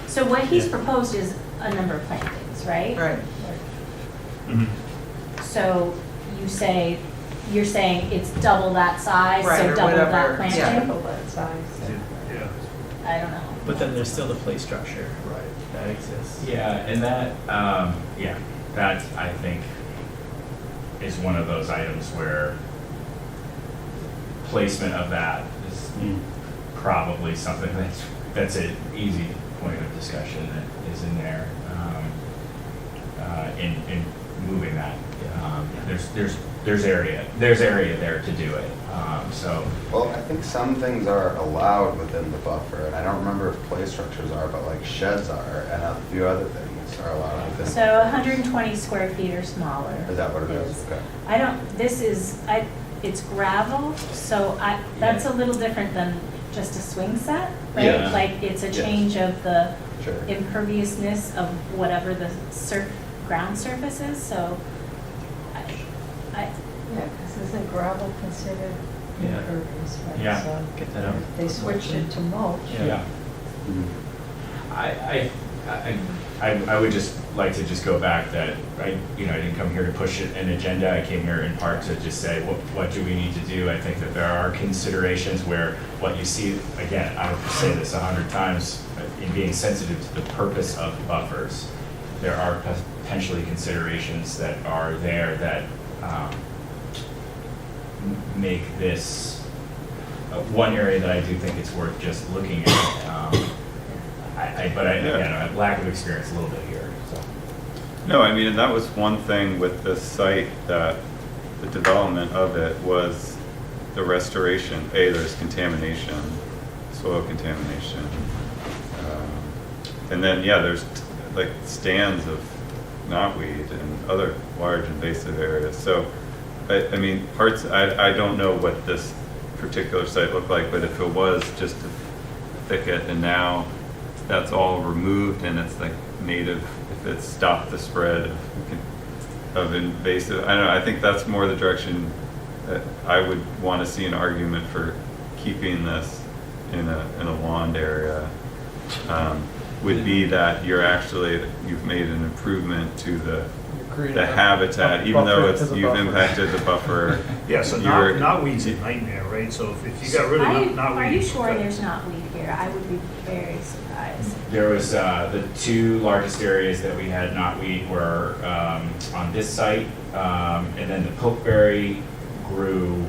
So what he's Yeah. proposed is a number of plantings, right? Right. Mhm. So you're saying it's double that size, Right, so or double whatever, that yeah. planting? Double that size. Yeah. I don't know. but then there's still the play structure Right. that exists. Yeah, and that, that I think is one of those items where placement of that is probably something that's an easy point of discussion that is in there, in moving that. There's area there to do it, so. Well, I think some things are allowed within the buffer, and I don't remember if play structures are, but like sheds are, and a few other things are allowed within. So 120 square feet or smaller. Is that what it is? Okay. It's gravel, so that's a little different than just a swing set, right? Yeah. Like, it's a Yes. change of the Sure. imperviousness of whatever the ground surface is, so I, Yeah, because isn't gravel considered Yeah. impervious, right? Yeah. So Get that out. if they switched it to mulch. Yeah. Mhm. I would just like to just go back that I didn't come here to push an agenda. I came here in part to just say, what do we need to do? I think that there are considerations where what you see, again, I would say this 100 times, in being sensitive to the purpose of buffers, there are potentially considerations that are there that make this one area that I do think it's worth just looking at. Again, I have lack of experience a little bit here, so. No, I mean, and that was one thing with this site, that the development of it was the restoration. There's contamination, soil contamination. And then, there's like stands of knotweed and other large invasive areas. So, I mean, I don't know what this particular site looked like, but if it was just a thicket and now that's all removed and it's like native, if it's stopped the spread of invasive, I don't know, I think that's more the direction that I would want to see an argument for keeping this in a lawned area. Would be that you've made an improvement to the habitat, even though you've impacted the buffer. Yeah, so knotweed's a nightmare, right? So if you got rid of knotweed. Are you sure there's knotweed here? I would be very surprised. There was, the two largest areas that we had knotweed were on this site, and then the pokeberry grew.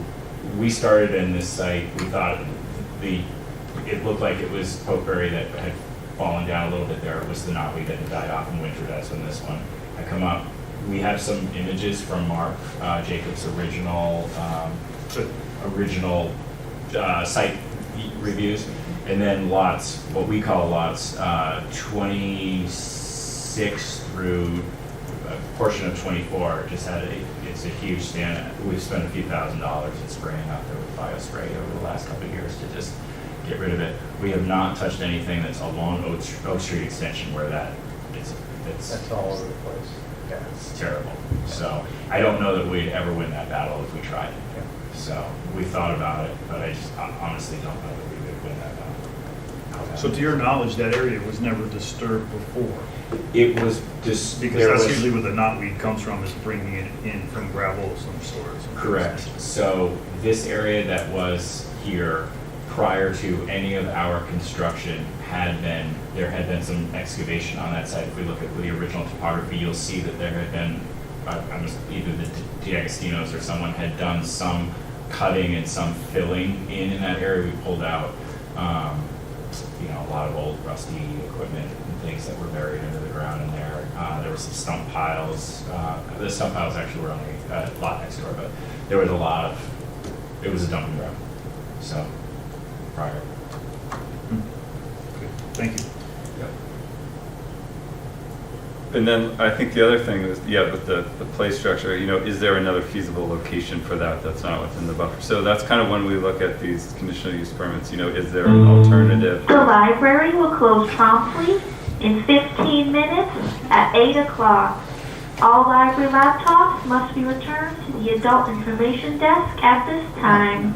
We started in this site, we thought it looked like it was pokeberry that had fallen down a little bit there. It was the knotweed that had died off in winter. That's when this one had come up. We have some images from Mark Jacobs' original site reviews, and then lots, what we call lots 26 through a portion of 24. It's a huge stand. We've spent a few $1,000s in spraying out there with biospray over the last couple of years to just get rid of it. We have not touched anything that's along Oak Street Extension where it's That's all over the place. yeah, it's terrible. So I don't know that we'd ever win that battle if we tried. So we thought about it, but I honestly don't know that we would win that battle. So to your knowledge, that area was never disturbed before? It was just Because that's usually where the knotweed comes from, is bringing it in from gravel of some sort. correct. So this area that was here prior to any of our construction there had been some excavation on that site. If we look at the original topography, you'll see that there had been either the D'Agostino's or someone had done some cutting and some filling in that area. We pulled out, a lot of old rusty equipment and things that were buried under the ground in there. There were some stump piles. The stump piles actually were only a lot next door, but there was it was a dumping ground. So, prior. Good, thank you. Yep. And then I think the other thing is, with the play structure, is there another feasible location for that that's not within the buffer? So that's kind of when we look at these conditional use permits, is there an alternative? The library will close promptly in 15 minutes at 8 o'clock. All library laptops must be returned to the adult information desk at this time.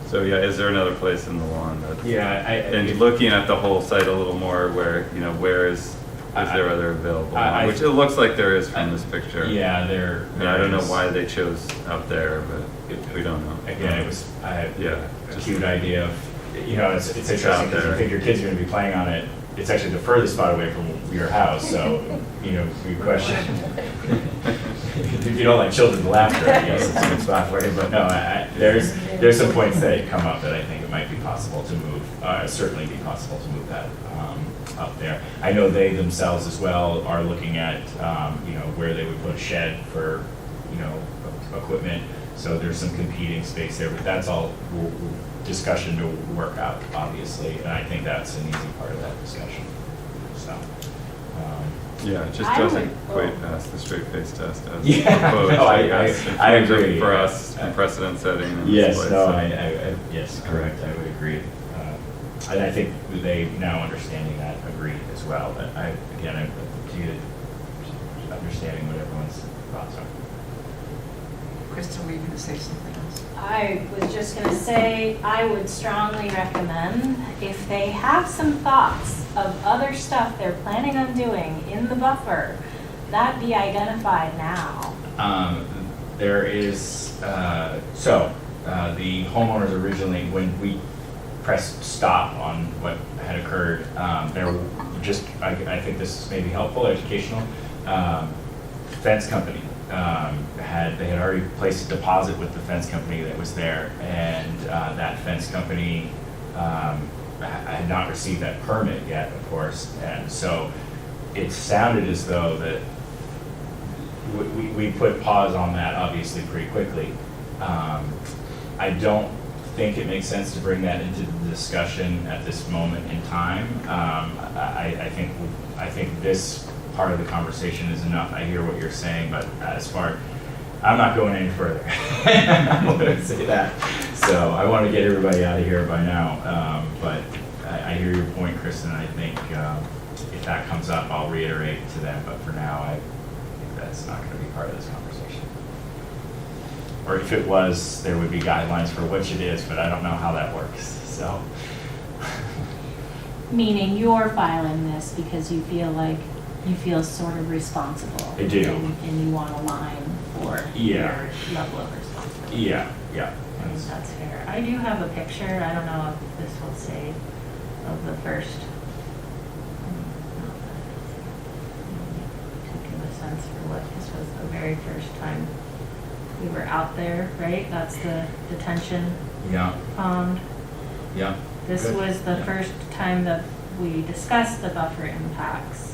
So is there another place in the lawn that? Yeah, Looking at the whole site a little more, where where is there other available? Which it looks like there is from this picture. Yeah, there. And I don't know why they chose out there, but we don't know. Again, I had a just cute idea of, it's interesting out because you there. think your kids are going to be playing on it. It's actually the furthest spot away from your house, so, we question. If you don't like children's laughter, I guess it's a good spot for you, but no, there's some points that come up that I think it might be possible to move, certainly be possible to move that up there. I know they themselves as well are looking at, where they would put a shed for, equipment, so there's some competing space there, but that's all discussion to work out, obviously, and I think that's an easy part of that discussion, so. It just I doesn't would- quite pass the straight face test as Yeah, proposed, no, I guess, in I terms of agree. for us and precedent setting. in this Yes, place, no, so. yes, correct, I would agree. And I think they now understanding that agree as well, but I'm understanding what everyone's thoughts are. Crystal, were you going to say something else? I was just gonna say, I would strongly recommend, if they have some thoughts of other stuff they're planning on doing in the buffer, that be identified now. There is, the homeowners originally, when we pressed stop on what had occurred, there were just, I think this may be helpful, educational, fence company. They had already placed a deposit with the fence company that was there, and that fence company had not received that permit yet, of course, and so it sounded as though that we put pause on that obviously pretty quickly. I don't think it makes sense to bring that into the discussion at this moment in time. I think this part of the conversation is enough. I hear what you're saying, but I'm not going any further. I wouldn't say that. So I want to get everybody out of here by now. But I hear your point, Kristen. I think if that comes up, I'll reiterate to them. But for now, I think that's not going to be part of this conversation. Or if it was, there would be guidelines for which it is, but I don't know how that works. So. Meaning you're filing this because you feel sort of responsible. I do. And you want a line for Yeah. your level of responsibility. Yeah. I think that's fair. I do have a picture, I don't know if this will say, of the first. To give a sense for what this was the very first time we were out there, right? That's the detention Yeah. pond. Yeah. This Good. was the Yeah. first time that we discussed the buffer impacts.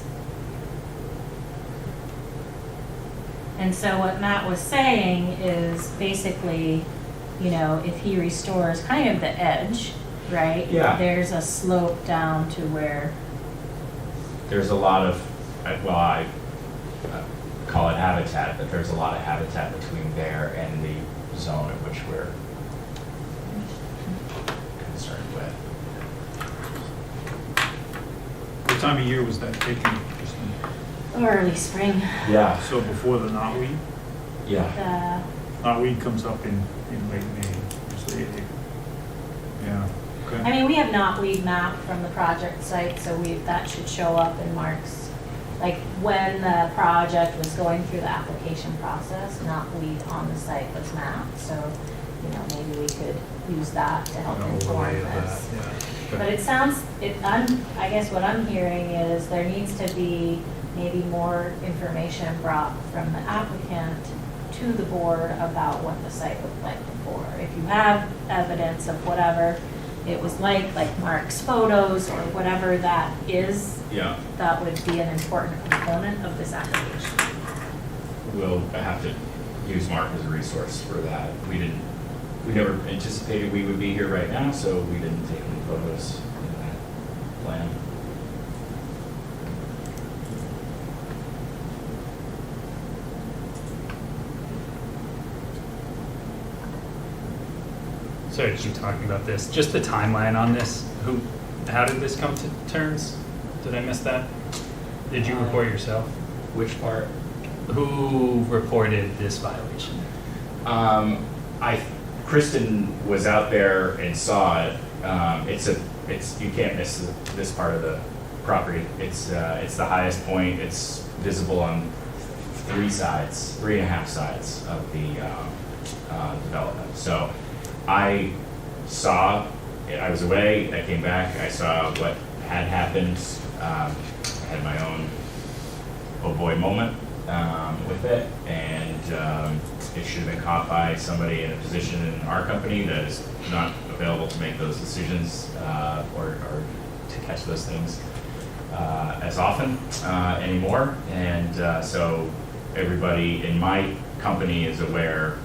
And so what Matt was saying is basically, if he restores kind of the edge, right? Yeah. There's a slope down to where, There's a lot of, I call it habitat, but there's a lot of habitat between there and the zone at which we're concerned with. What time of year was that taken, Kristen? early spring. Yeah. So before the knotweed? Yeah. Knotweed comes up in late May, usually. Yeah, I okay. mean, we have knotweed map from the project site, so that should show up in Mark's, like when the project was going through the application process, knotweed on the site was mapped, so, maybe we could use that to help inform Overlay of that, this. yeah. But it sounds, I guess what I'm hearing is there needs to be maybe more information brought from the applicant to the board about what the site looked like before. If you have evidence of whatever it was like Mark's photos or whatever that is, Yeah, that would be an important component of this application. we'll have to use Mark as a resource for that. We never anticipated we would be here right now, so we didn't take any photos in that plan. Sorry to keep talking about this. Just the timeline on this. How did this come to terms? Did I miss that? Did you report yourself? Which part? Who reported this violation? Kristen was out there and saw it. You can't miss this part of the property. It's the highest point. It's visible on 3.5 sides of the development. So I was away, I came back, I saw what had happened. I had my own oh boy moment with it, and it should have been caught by somebody in a position in our company that is not available to make those decisions or to catch those things as often anymore. And so everybody in my company is aware,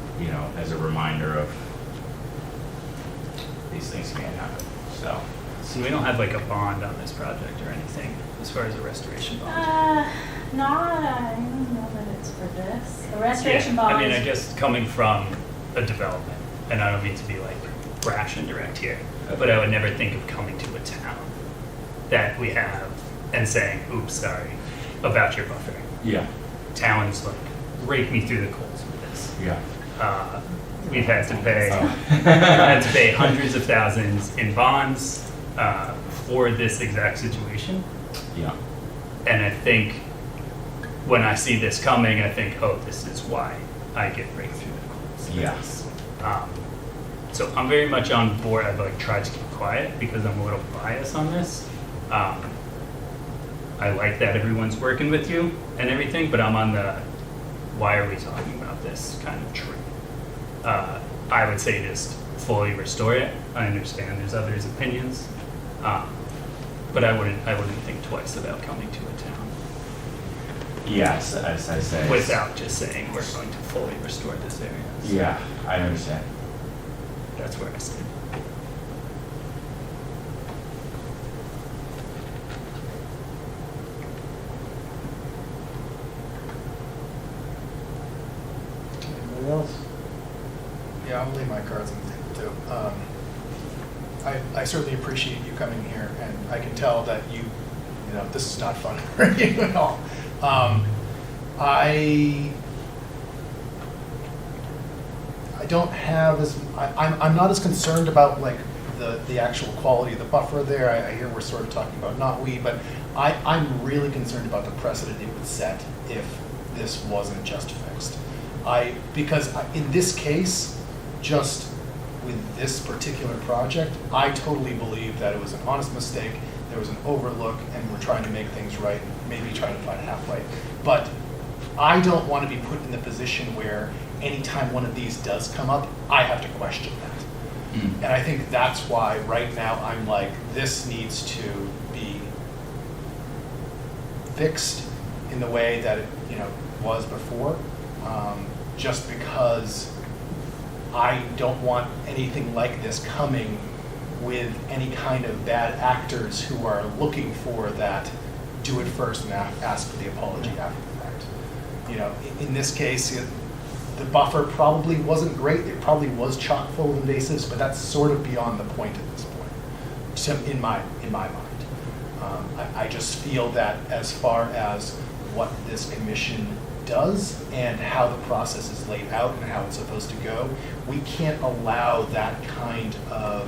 as a reminder of these things can happen. So we don't have like a bond on this project or anything as far as a restoration bond. I don't know that it's for this. The restoration bond. I mean, I guess coming from a development, and I don't mean to be like brash and direct here, but I would never think of coming to a town that we have and saying, oops, sorry, about your buffer. yeah, Towns like rake me through the coals with this. yeah. We've had to pay hundreds of thousands in bonds for this exact situation. Yeah. And I think when I see this coming, I think, oh, this is why I get raked through the coals. Yes. So I'm very much on board. I've like tried to keep quiet because I'm a little biased on this. I like that everyone's working with you and everything, but I'm on the why are we talking about this kind of tree. I would say just fully restore it. I understand there's others' opinions, but I wouldn't think twice about coming to a town Yes, as I say. without just saying we're going to fully restore this area. So Yeah, I understand. that's where I stand. Anybody else? Yeah, I'll leave my cards on the table too. I certainly appreciate you coming here, and I can tell that this is not fun for you at all. I don't have I'm not as concerned about like the actual quality of the buffer there. I hear we're sort of talking about but I'm really concerned about the precedent it would set if this wasn't just fixed. Because in this case, just with this particular project, I totally believe that it was an honest mistake, there was an overlook, and we're trying to make things right, maybe trying to find halfway. But I don't want to be put in the position where anytime one of these does come up, I have to question that. And I think that's why right now I'm like, this needs to be fixed in the way that it was before, just because I don't want anything like this coming with any kind of bad actors who are looking for that do it first and ask for the apology after the fact. In this case, the buffer probably wasn't great. It probably was chock full of invasives, but that's sort of beyond the point at this point, in my mind. I just feel that as far as what this commission does and how the process is laid out and how it's supposed to go, we can't allow that kind of,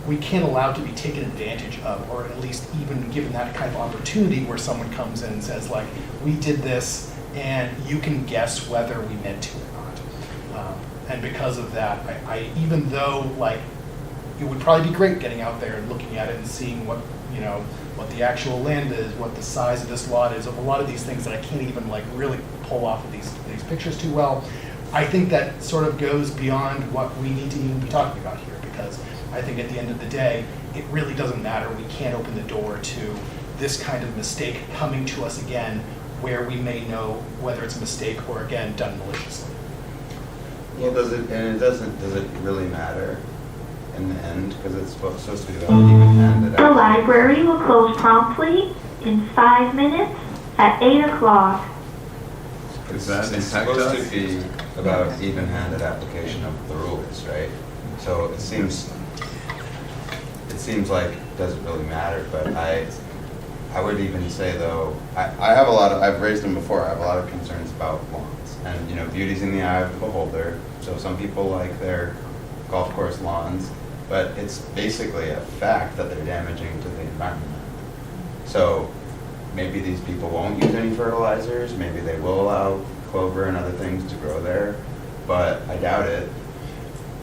we can't allow it to be taken advantage of, or at least even given that kind of opportunity where someone comes in and says like, we did this and you can guess whether we meant to or not. And because of that, I even though like, it would probably be great getting out there and looking at it and seeing what you know, what the actual land is, what the size of this lot is, of a lot of these things that I can't even like really pull off of these pictures too well. I think that sort of goes beyond what we need to even be talking about here, because I think at the end of the day, it really doesn't matter. We can't open the door to this kind of mistake coming to us again, where we may know whether it's a mistake or again, done maliciously. Well, does it really matter in the end? Because it's supposed to be even-handed. The library will close promptly in 5 minutes at 8 o'clock. Does that It's impact supposed us? to be about even-handed application of the rules, right? So it seems like it doesn't really matter, but I would even say though, I have I've raised them before, I have a lot of concerns about lawns. And, you know, beauty's in the eye of the beholder, so some people like their golf course lawns, but it's basically a fact that they're damaging to the environment. So maybe these people won't use any fertilizers, maybe they will allow clover and other things to grow there, but I doubt it.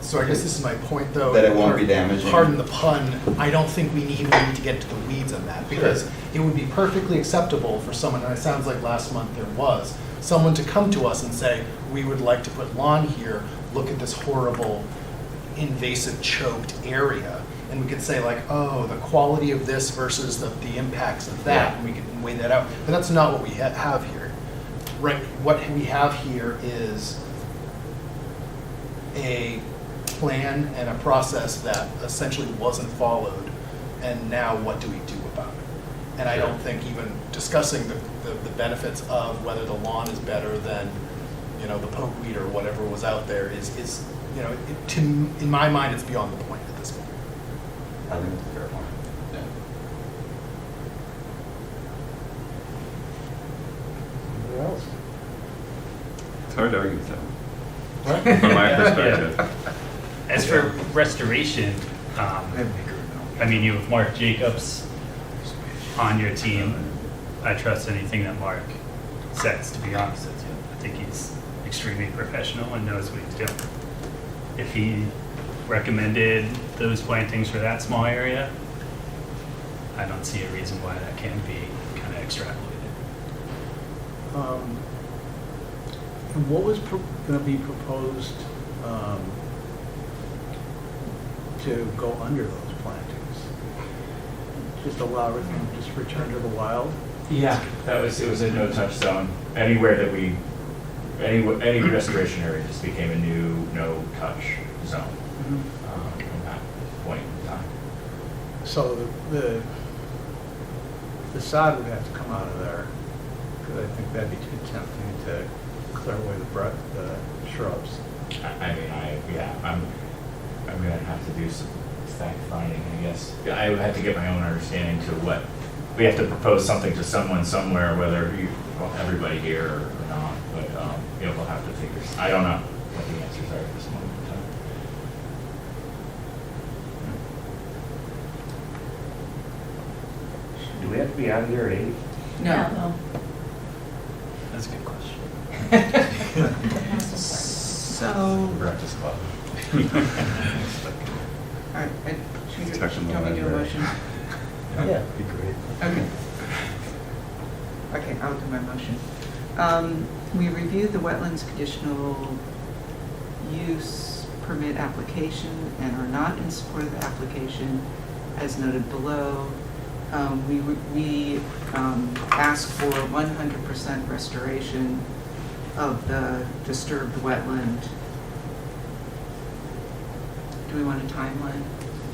So I guess this is my point, though. That it won't be damaging. Pardon the pun, I don't think we need to get into the weeds on that, because it would be perfectly acceptable for someone, and it sounds like last month there was, someone to come to us and say, we would like to put lawn here, look at this horrible invasive choked area. And we could say like, oh, the quality of this versus the impacts of that, and we could weigh that out. But that's not what we have here. Right, what we have here is a plan and a process that essentially wasn't followed, and now what do we do about it? And I don't think even discussing the benefits of whether the lawn is better than, you know, the pokeweed or whatever was out there is you know, in my mind, it's beyond the point at this point. I think it's a fair point. Anybody else? It's hard to argue with that one. From my perspective. As for restoration, I mean, you have Mark Jacobs on your team. I trust anything that Mark says, to be honest with you. I think he's extremely professional and knows what he's doing. If he recommended those plantings for that small area, I don't see a reason why that can't be kind of extrapolated. And what was going to be proposed to go under those plantings? Just allow everything, just return to the wild? Yeah, it was a no-touch zone. Anywhere that any restoration area just became a new no-touch zone from that point in time. So the sod would have to come out of there, because I think that'd be too tempting to clear away the shrubs. I'm gonna have to do some fact finding, I guess. I would have to get my own understanding to what, we have to propose something to someone somewhere, whether everybody here or not, but, we'll have to figure, I don't know what the answers are at this moment in time. Do we have to be out of here at 8? No. That's a good question. So, Breakfast club. all right, should we Touching the do a library. motion? Yeah. Be great. Okay. Okay, I'll do my motion. We reviewed the wetlands conditional use permit application and are not in support of the application as noted below. We asked for 100% restoration of the disturbed wetland. Do we want a timeline?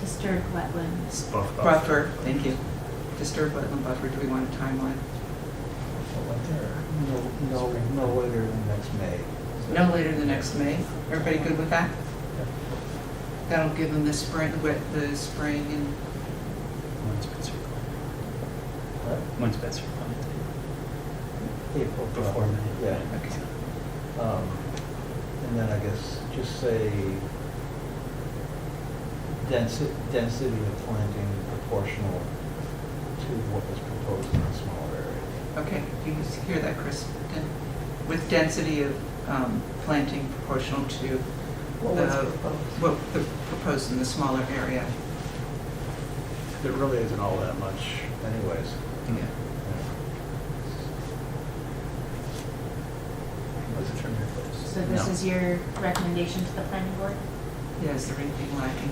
Disturbed wetlands. Buffer, thank you. Disturbed wetland buffer, do we want a timeline? No later than next May. No later than next May. Everybody good with that? That'll give them the spring and, When's Spencer? When's Spencer? April. Before May. Yeah. okay. And then I guess just say density of planting proportional to what was proposed in the smaller area. Okay, do you hear that, Kristen? With density of planting proportional to What was proposed? what the proposed in the smaller area. there really isn't all that much anyways. Yeah. Let's turn your place. So this No. is your recommendation to the planning board? Yeah, is there anything lacking?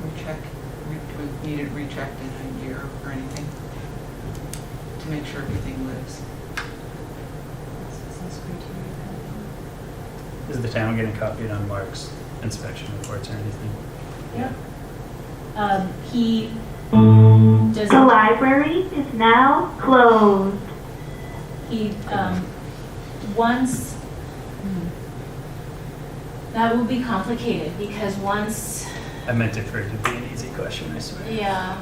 Recheck, do we need it rechecked in a year or anything? To make sure everything lives. Is the town getting copied on Mark's inspection reports or anything? Yep. He does. The library is now closed. He, once, that will be complicated, because once, I meant it for it to be an easy question, I swear. yeah.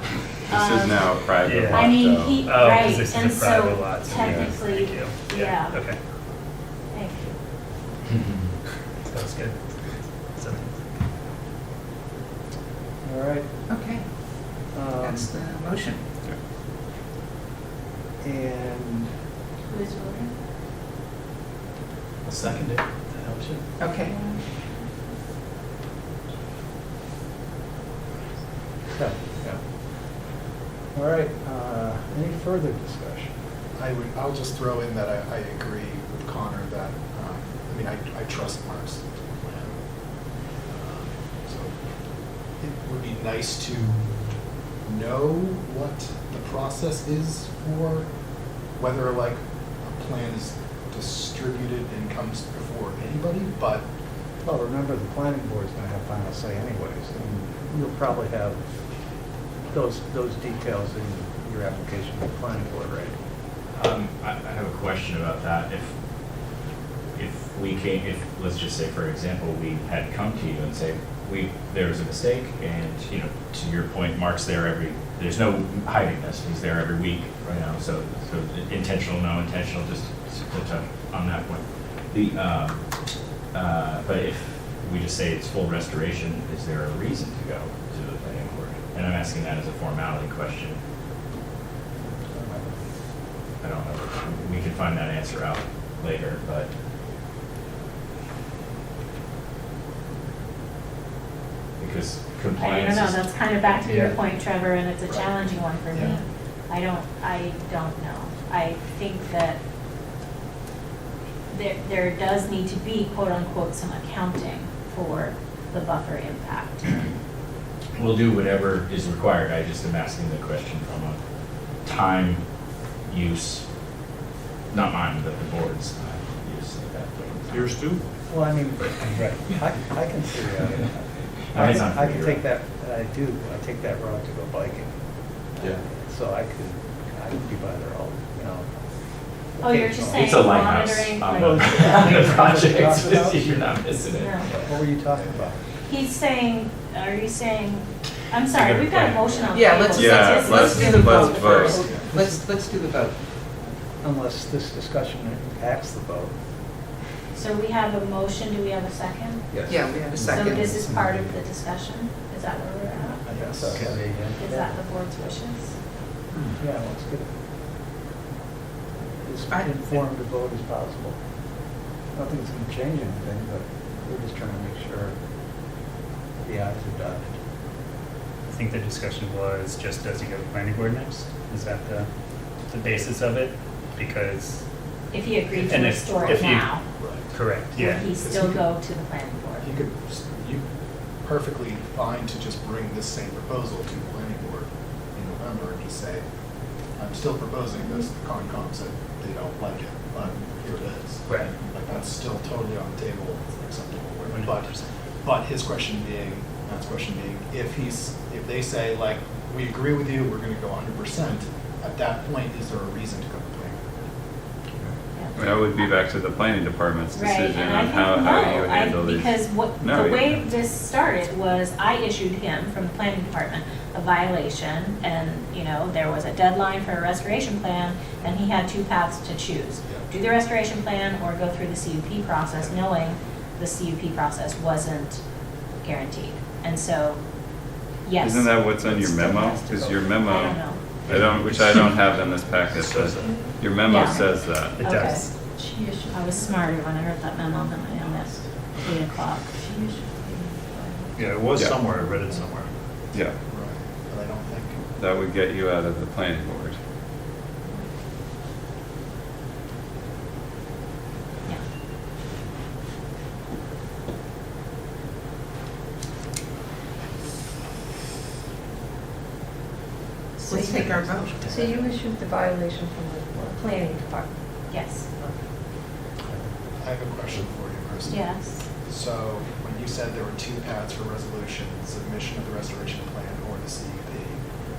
This is now a private Yeah. lot, I mean, though. he, Oh, 'cause right, this and is a private so lot. So technically, Thank you. yeah. Okay, Thank you. that was good. So, All right. Okay, that's the motion. And Who is voting? I'll second it. That helps you. Okay. yeah, yeah. All right. Any further discussion? I'll just throw in that I agree with Connor that, I mean, I trust Mark's plan. So it would be nice to know what the process is for whether like a plan is distributed and comes before anybody, but Well, remember, the planning board's going to have final say anyways, and you'll probably have those details in your application to the planning board, right? I have a question about that. If we came, if, let's just say, for example, we had come to you and say, there was a mistake, and, you know, to your point, Mark's there there's no hiding this, he's there every week, you know, so intentional, no intentional, just to touch on that point. But if we just say it's full restoration, is there a reason to go to the planning board? And I'm asking that as a formality question. I don't know. We can find that answer out later, but. Because I compliance don't know, is. that's kind of back to your Yeah. point, Trevor, and it's a Right. challenging one for me. Yeah. I don't know. I think that there does need to be quote unquote some accounting for the buffer impact. We'll do whatever is required. I just am asking the question from a time use, not mine, but the board's time use at that point. in time. Yours too? Well, I mean, I can see that. I can take that, and I take that route to go biking. Yeah. So I could be by there all, you know. Oh, you're just saying It's a lighthouse monitoring, on like- the project. Talking You're not missing it. No. What were you talking about? He's saying, are you saying, I'm sorry, we've got a motion on the Yeah, table. let's, so Yeah, let's- let's do the let's vote vote. first. Let's do the vote. Unless this discussion impacts the vote. So we have a motion, do we have a second? Yeah, we have a So second. this is part of the discussion? Is that where we're at? I guess so. Is that the board's wishes? Yeah, let's get as I- informed a vote as possible. I don't think it's going to change anything, but we're just trying to make sure the i's are dotted. I think the discussion was just, does he go to planning board next? Is that the basis of it? Because, If he agreed to And restore it if you- now, correct, would yeah. he still go to the planning board? you perfectly fine to just bring this same proposal to the planning board in November and just say, I'm still proposing this, the Concom said they don't like it, but here it is. Right. Like, that's still totally on the table, acceptable. But, 100%. but his question being, Matt's question being, if they say, like, we agree with you, we're gonna go 100%, at that point, is there a reason to go to the planning board? That would be back to the planning department's Right, decision and I on think how you no, handle these. because No, the you- way this started was I issued him from the planning department a violation, and, you know, there was a deadline for a restoration plan, and he had two paths to choose. Do the restoration plan or go through the CUP process, knowing the CUP process wasn't guaranteed. And so, yes. Isn't that what's on your it still memo? has to Because go. your memo, I don't know. which I don't have in this packet, but your memo Yeah. says that. It Okay. does. She issued. I was smarter when I heard that memo than I am at 8 o'clock. She issued. Yeah, it was Yeah. somewhere, I read it somewhere. Yeah, Right, but I don't think, that would get you out of the planning board. Yeah. Let's take our vote. So you issued the violation from the planning department. Yes. I have a question for you, Kristen. Yes. So when you said there were two paths for resolution, submission of the restoration plan or the CUP,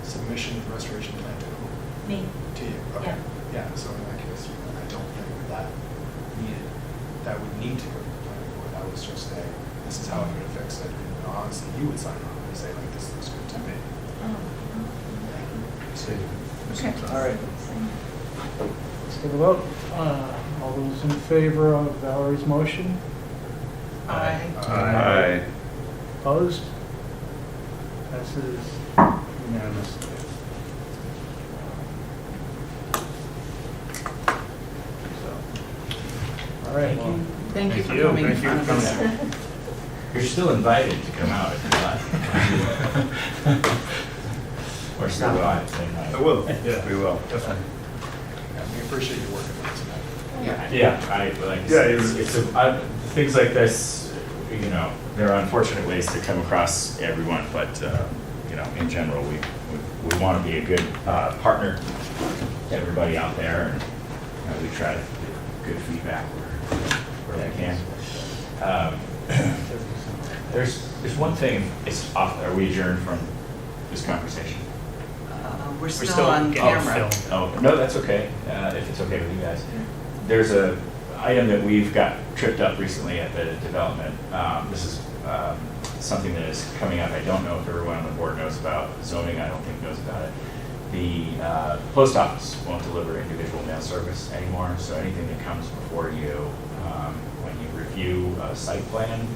submission of the restoration plan to who? Me. To you, okay. Yeah, so in that case, I don't think that would need to go to the planning board. That was just this is how I'm gonna fix it. And honestly, you would sign on and say like, this looks good to me. Okay. All right. Let's take a vote. All those in favor of Valerie's motion? Aye. Aye. Opposed? Passes unanimously. So, all right. Well, Thank you for Thank you. coming in Thank you front of for us. You're still invited to come out if you'd like. Or stop by and say hi. I will, yeah. We will. Definitely. Yeah, we appreciate you working on tonight. Yeah. Yeah, I, like, Yeah, things like this, you know, there are unfortunate ways to come across everyone, but, you know, in general, we want to be a good partner to everybody out there, and you know, we try to give good feedback where we can. There's one thing, are we adjourned from this conversation? We're still on camera. Oh, no, that's okay, if it's okay with you guys. There's a item that we've got tripped up recently at the development. This is something that is coming up. I don't know if everyone on the board knows about. Zoning, I don't think knows about it. The post office won't deliver individual mail service anymore, so anything that comes before you, when you review a site plan,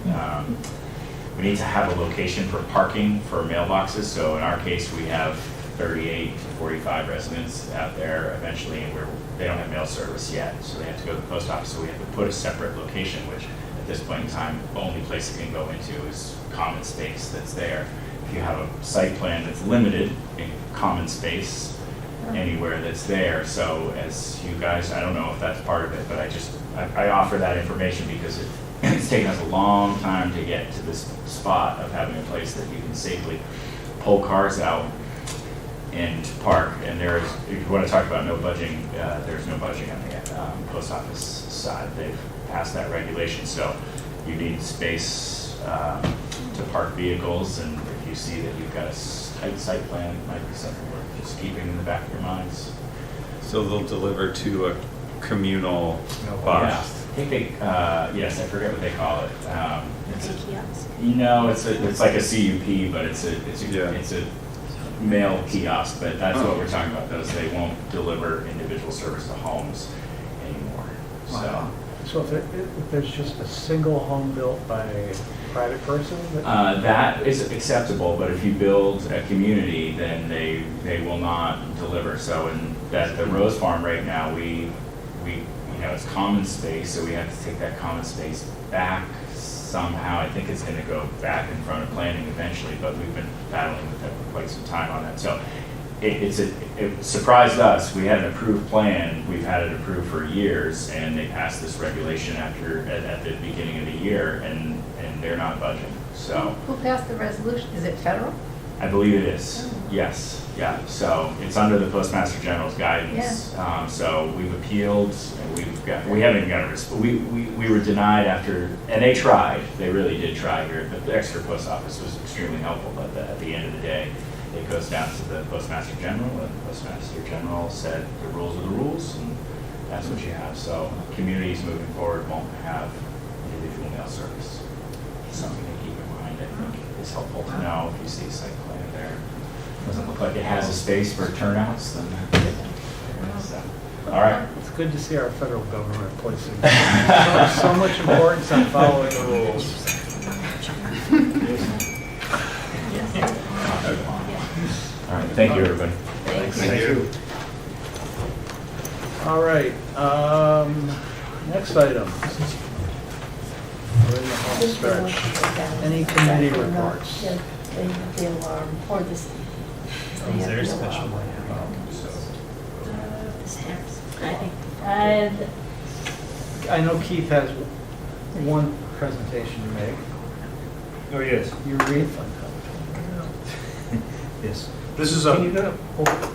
we need to have a location for parking for mailboxes. So in our case, we have 38 to 45 residents out there eventually, and they don't have mail service yet, so they have to go to the post office. So we have to put a separate location, which at this point in time, the only place it can go into is common space that's there. If you have a site plan that's limited in common space anywhere that's there, so as you guys, I don't know if that's part of it, but I offer that information because it's taken us a long time to get to this spot of having a place that you can safely pull cars out and park. And there's, if you want to talk about no budging, there's no budging on the post office side. They've passed that regulation, so you need space to park vehicles, and if you see that you've got a tight site plan, it might be something worth just keeping in the back of your minds. So they'll deliver to a communal Yeah, box. I think they, yes, I forget what they call it. It's It's a a, kiosk. you know, it's like a CUP, but it's Yeah. a mail kiosk, but that's what we're talking about, those, they won't deliver individual service to homes anymore, so. Wow. So if there's just a single home built by a private person? That is acceptable, but if you build a community, then they will not deliver. So in that, the Rose Farm right now, we you know, it's common space, so we have to take that common space back somehow. I think it's gonna go back in front of planning eventually, but we've been battling with that for quite some time on that. So it surprised us. We had an approved plan, we've had it approved for years, and they passed this regulation at the beginning of the year, and they're not budging, so. Who passed the resolution? Is it federal? I believe it is, yes, yeah, so it's under the Postmaster General's guidance. So we've appealed, and we haven't even got a response. We were denied after, and they tried, they really did try here. The Exeter Post Office was extremely helpful, but at the end of the day, it goes down to the Postmaster General, and the Postmaster General said the rules are the rules, and that's what you have. So communities moving forward won't have individual mail service. Something to keep in mind, I think, is helpful to know if you see a site plan there. Doesn't look like it has a space for turnouts, then. So, all right. It's good to see our federal government placing so much importance on following the rules. All right, thank you, everybody. Thank you. All right, Next item. We're in the home stretch. Any committee reports? Yeah, they have the alarm or this. they Is have there a the special alarm. The stairs. I think. I know Keith has one presentation to make. Oh, yes, Your refund. yes. This is Can you a, go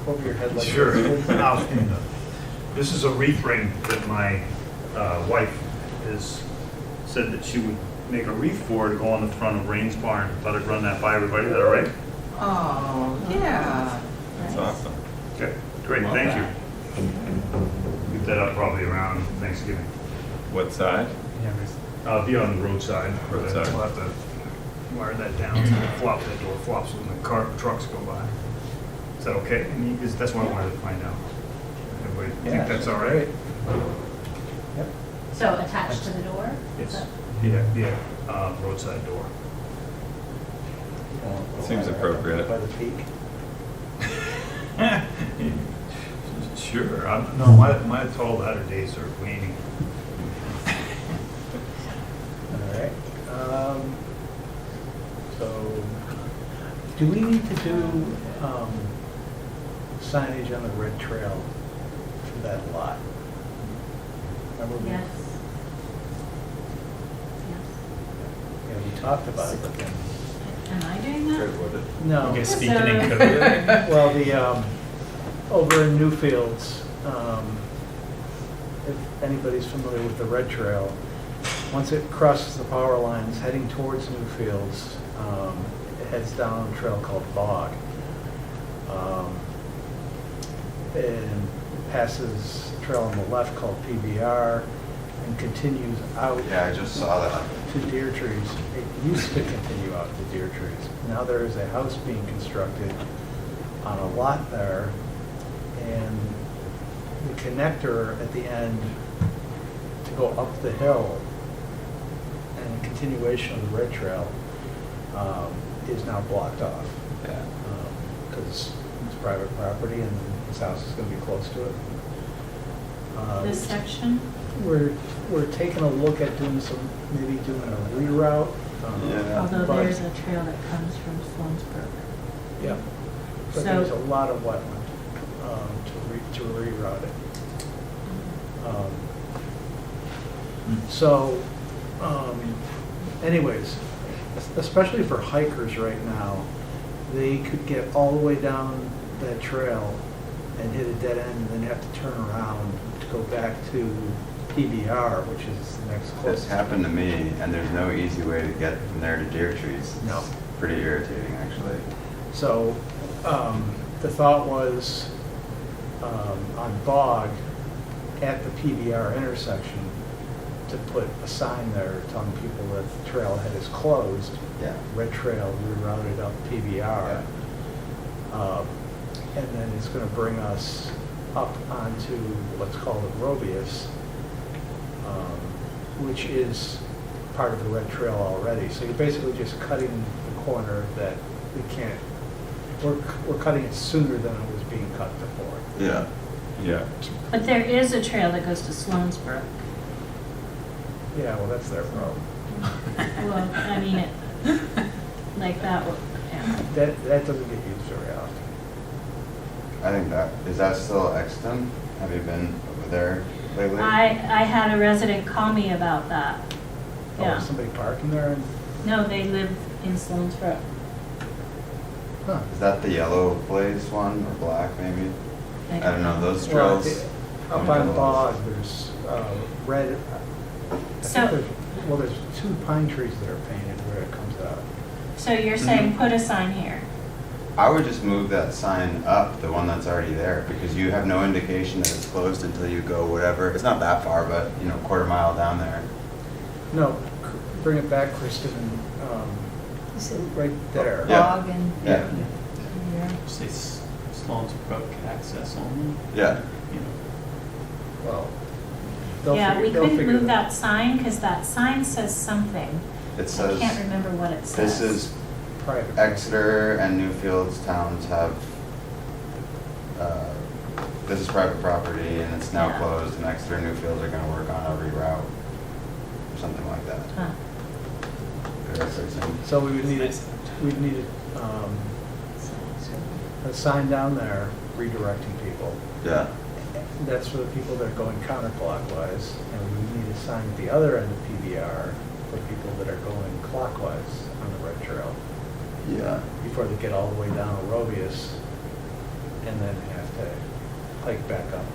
over your head like sure. this? This is a wreath ring that my wife has said that she would make a wreath for to go on the front of Rain's Barn. Thought I'd run that by everybody. Is that all right? Oh, yeah. That's awesome. Okay, great, thank you. Get that up probably around Thanksgiving. What side? I'll be on the roadside. Roadside. We'll have to wire that down, so flop that door flops when the trucks go by. Is that okay? I mean, 'cause that's what I wanted to find out. Everybody Yeah, think that's all right? Yep. So attached to the door? Yes. So- Yeah, roadside door. Seems appropriate. By the peak. Sure, no, my tall ladder days are waning. All right. So, do we need to do signage on the red trail for that lot? Remember we- Yes. Yeah, we talked about it, but then, Am I doing that? no. You guys So- speaking in code? Well, over in Newfields, if anybody's familiar with the red trail, once it crosses the power lines heading towards Newfields, it heads down a trail called Bog. And passes a trail on the left called PBR and continues out Yeah, I just saw that. to Deer Trees. It used to continue out to Deer Trees. Now there is a house being constructed on a lot there, and the connector at the end to go up the hill and a continuation of the red trail is now blocked off. Yeah. Because it's private property and his house is going to be close to it. This section? We're taking a look at maybe doing a reroute. Yeah. Although but- there's a trail that comes from Sloansburg. Yeah, but So- there's a lot of wetland to reroute it. So, anyways, especially for hikers right now, they could get all the way down that trail and hit a dead end and then have to turn around to go back to PBR, which is the next It's closest. happened to me, and there's no easy way to get from there to Deer Trees. No. It's pretty irritating, actually. So, the thought was, on Bog, at the PBR intersection, to put a sign there telling people that the trailhead is closed. Yeah. Red trail rerouted up PBR. Yeah. And then it's gonna bring us up onto what's called a Robius, which is part of the red trail already. So you're basically just cutting the corner that we can't, we're cutting it sooner than it was being cut before. Yeah. Yeah. But there is a trail that goes to Sloansburg. Yeah, well, that's their problem. Well, I mean, like that, yeah. That doesn't get used very often. I think is that still Exton? Have you been over there lately? I had a resident call me about that. Oh, Yeah. is somebody parking there and, No, they live in Sloansburg. huh? Is that the yellow blaze one, or black maybe? I don't know, those Well, trails. up on Bog, there's red, So- there's two pine trees that are painted where it comes out. So you're saying put a sign here? I would just move that sign up, the one that's already there, because you have no indication that it's closed until you go whatever. It's not that far, but, quarter mile down there. No, bring it back, Kristen, Is it right there. Yeah. Bog and? Yeah. Yeah. Say Sloansburg access only, Yeah. you know. Well, they'll Yeah, we they'll couldn't figure move it out. that sign because that sign says something. It I says, can't remember what it says. this is Private. Exeter and Newfields towns have this is private property and it's now Yeah. closed and Exeter and Newfields are gonna work on every route, or something like that. Huh. Very fixing. So we would need a sign down there redirecting people. Yeah, That's for the people that are going counterclockwise, and we need a sign at the other end of PBR for people that are going clockwise on the red trail, yeah. before they get all the way down Orobius, and then have to hike back up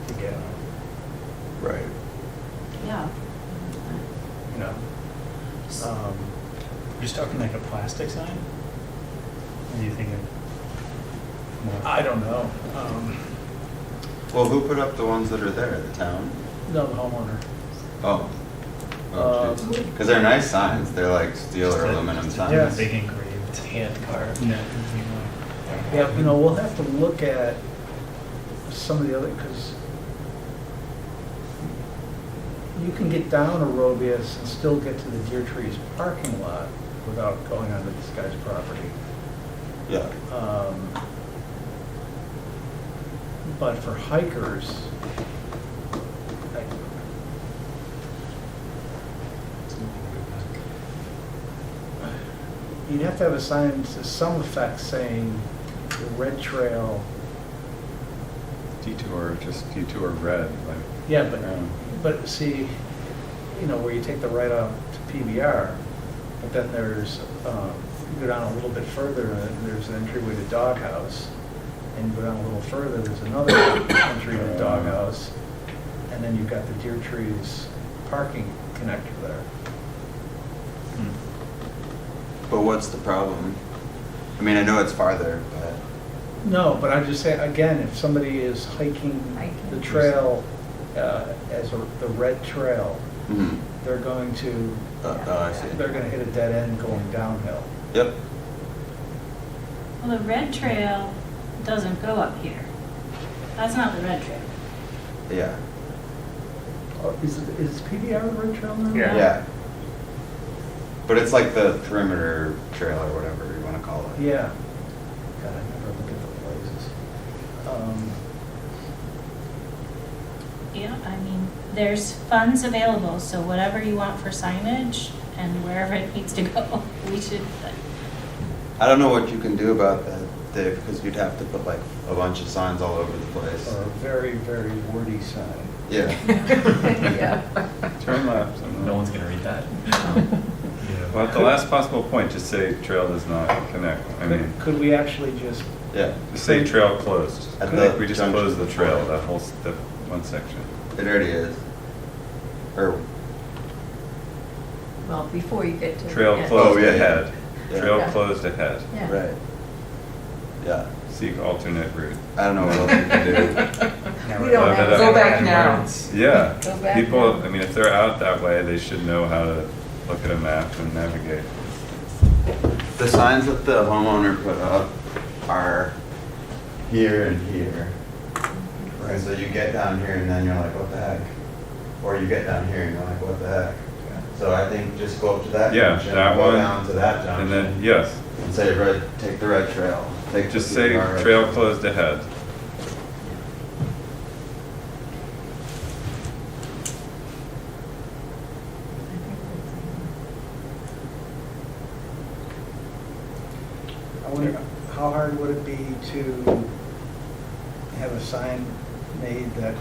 to get on, Right. Yeah. you know. You're just talking like a plastic sign? Or are you thinking more? I don't know. Well, who put up the ones that are there, the town? No, the homeowner. Oh. Um, Because they're nice signs, they're like steel or aluminum signs. Yeah. Big engraved. Hand carved. No. Yeah, you know, we'll have to look at some of the other, because you can get down Orobius and still get to the Deer Trees parking lot without going onto this guy's property. Yeah. But for hikers, you'd have to have a sign to some effect saying the red trail. Detour, just detour red, like. Yeah, um, but see, you know, where you take the right off to PBR, but then there's, you go down a little bit further, and there's an entryway to Doghouse, and you go down a little further, there's another entry to Doghouse, and then you've got the Deer Trees parking connector there. But what's the problem? I mean, I know it's farther, but. No, but I'm just saying, again, if somebody is hiking the trail as the red trail, Mhm. they're going to, I see. they're gonna hit a dead end going downhill. Yep. Well, the red trail doesn't go up here. That's not the red trail. Yeah. Oh, is PBR the red trail now? Yeah. Yeah. But it's like the perimeter trail or whatever you want to call it. Yeah. God, I never look at the places. Yeah, I mean, there's funds available, so whatever you want for signage and wherever it needs to go, we should, I don't know what you can do about that, Dave, because you'd have to put like a bunch of signs all over the place. Or a very, very wordy sign. Yeah. Yeah. Turn left. No one's gonna read that. Well, at the last possible point, just say trail does not connect. I mean, Could we actually just, Yeah. just say trail closed. At the We just junction closed the trail, before. that whole, that one section. It already is. Or, Well, before you get to. Trail yeah. closed Oh, yeah, yeah. ahead. Yeah. Trail Yeah. closed ahead. Yeah. right. Yeah. Seek alternate route. I don't know what else you can do. We don't Leave have. it up. Go back now. Yeah, Go back people, now. I mean, if they're out that way, they should know how to look at a map and navigate. The signs that the homeowner put up are here and here. Right, so you get down here and then you're like, what the heck? Or you get down here and you're like, what the heck? So I think just go up to that Yeah, junction, that go one, down to that And junction, then, yes, and say, red, take the red trail. Take the just say PBR red trail closed ahead. I wonder, how hard would it be to have a sign made that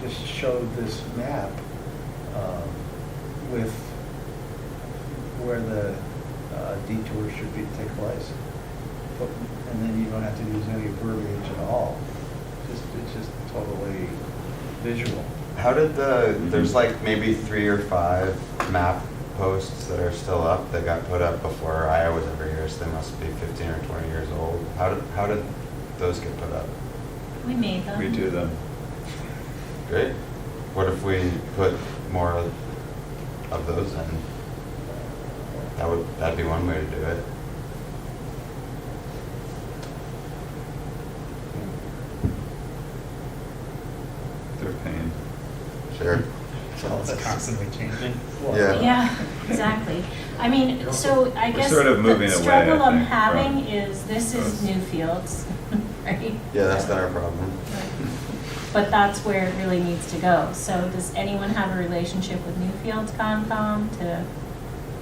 just showed this map with where the detour should take place? And then you don't have to use any verbiage at all. It's just totally visual. How did there's like maybe 3 or 5 map posts that are still up that got put up before I was ever here, so they must be 15 or 20 years old. How did those get put up? we made them. We do them. Great. What if we put more of those in? That'd be one way to do it. They're pain. Sure. It's constantly changing. Yeah. Yeah, exactly. I mean, so I We're guess sort of moving the away, struggle I I'm think, having from is, this is those. Newfields, right? Yeah, that's not our problem. But that's where it really needs to go. So does anyone have a relationship with Newfields Concom to,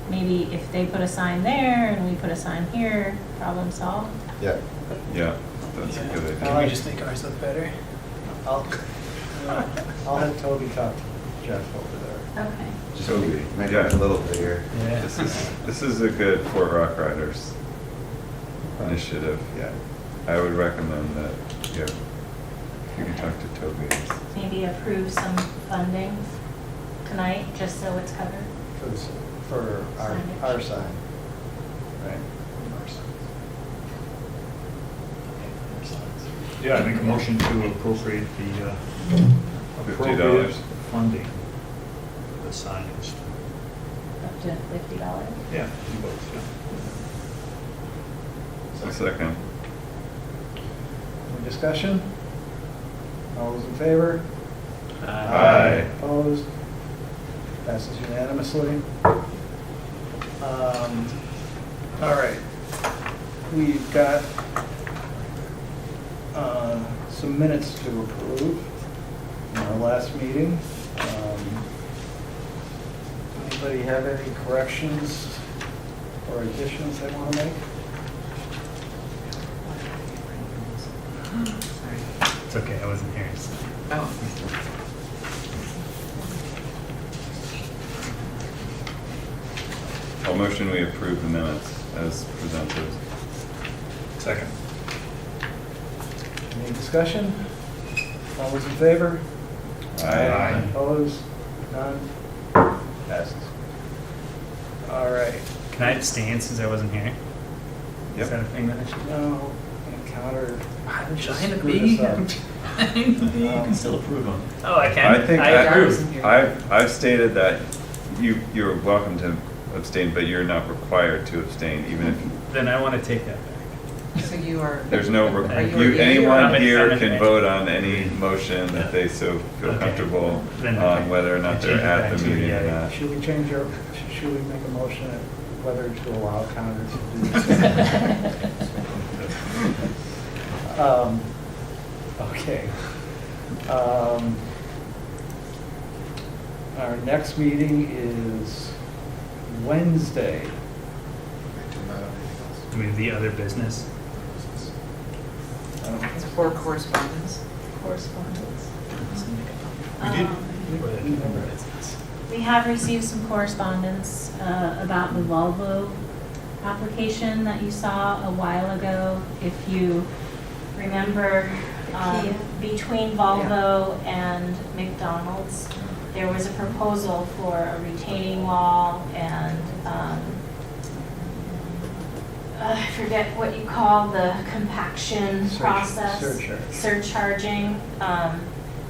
maybe if they put a sign there and we put a sign here, problem solved? Yeah. Yeah, that's a good idea. Can we just make ours look better? I'll have Toby talk to Jeff over there. Okay. Just Toby, make yeah. it a little bigger. Yeah. This is a good Fort Rock Riders initiative. Yeah. I would recommend that, yeah, you can talk to Toby. Maybe approve some funding tonight, just so it's covered. For Signage. our sign. Right. Yeah, I make a motion to appropriate the appropriate $50. funding for the signage. Up to $50. Yeah, do both, yeah. A second. Any discussion? All those in favor? Aye. Opposed? Passes unanimously. All right. We've got some minutes to approve in our last meeting. Anybody have any corrections or additions they want to make? Sorry. It's okay, I wasn't here. So. Oh, I'll motion we approve the minutes as presented. Second. Any discussion? All those in favor? Aye. Opposed? None? Passes. All right. Can I abstain since I wasn't here? Yep. Is that a thing that I should do? No, encounter. I'm just trying to screwed be. us up. You can still approve them. Oh, I can? I think I that- approve. I've stated that you're welcome to abstain, but you're not required to abstain, even if Then I want to take that back. so you are. there's no, Are you a yea or anyone I'm here an can A. vote on any motion that they so feel Okay. comfortable Then, on okay. whether or I not change they're it at back the to meeting or yea. not. Should we make a motion at whether to allow Connor to do this? Okay. Our next meeting is Wednesday. Do we have the other business? It's for correspondence. Correspondence. We have received some correspondence about the Volvo application that you saw a while ago. If you remember, Kia. between Volvo and McDonald's, there was a proposal for a retaining wall and I forget what you call the compaction process. Surcharging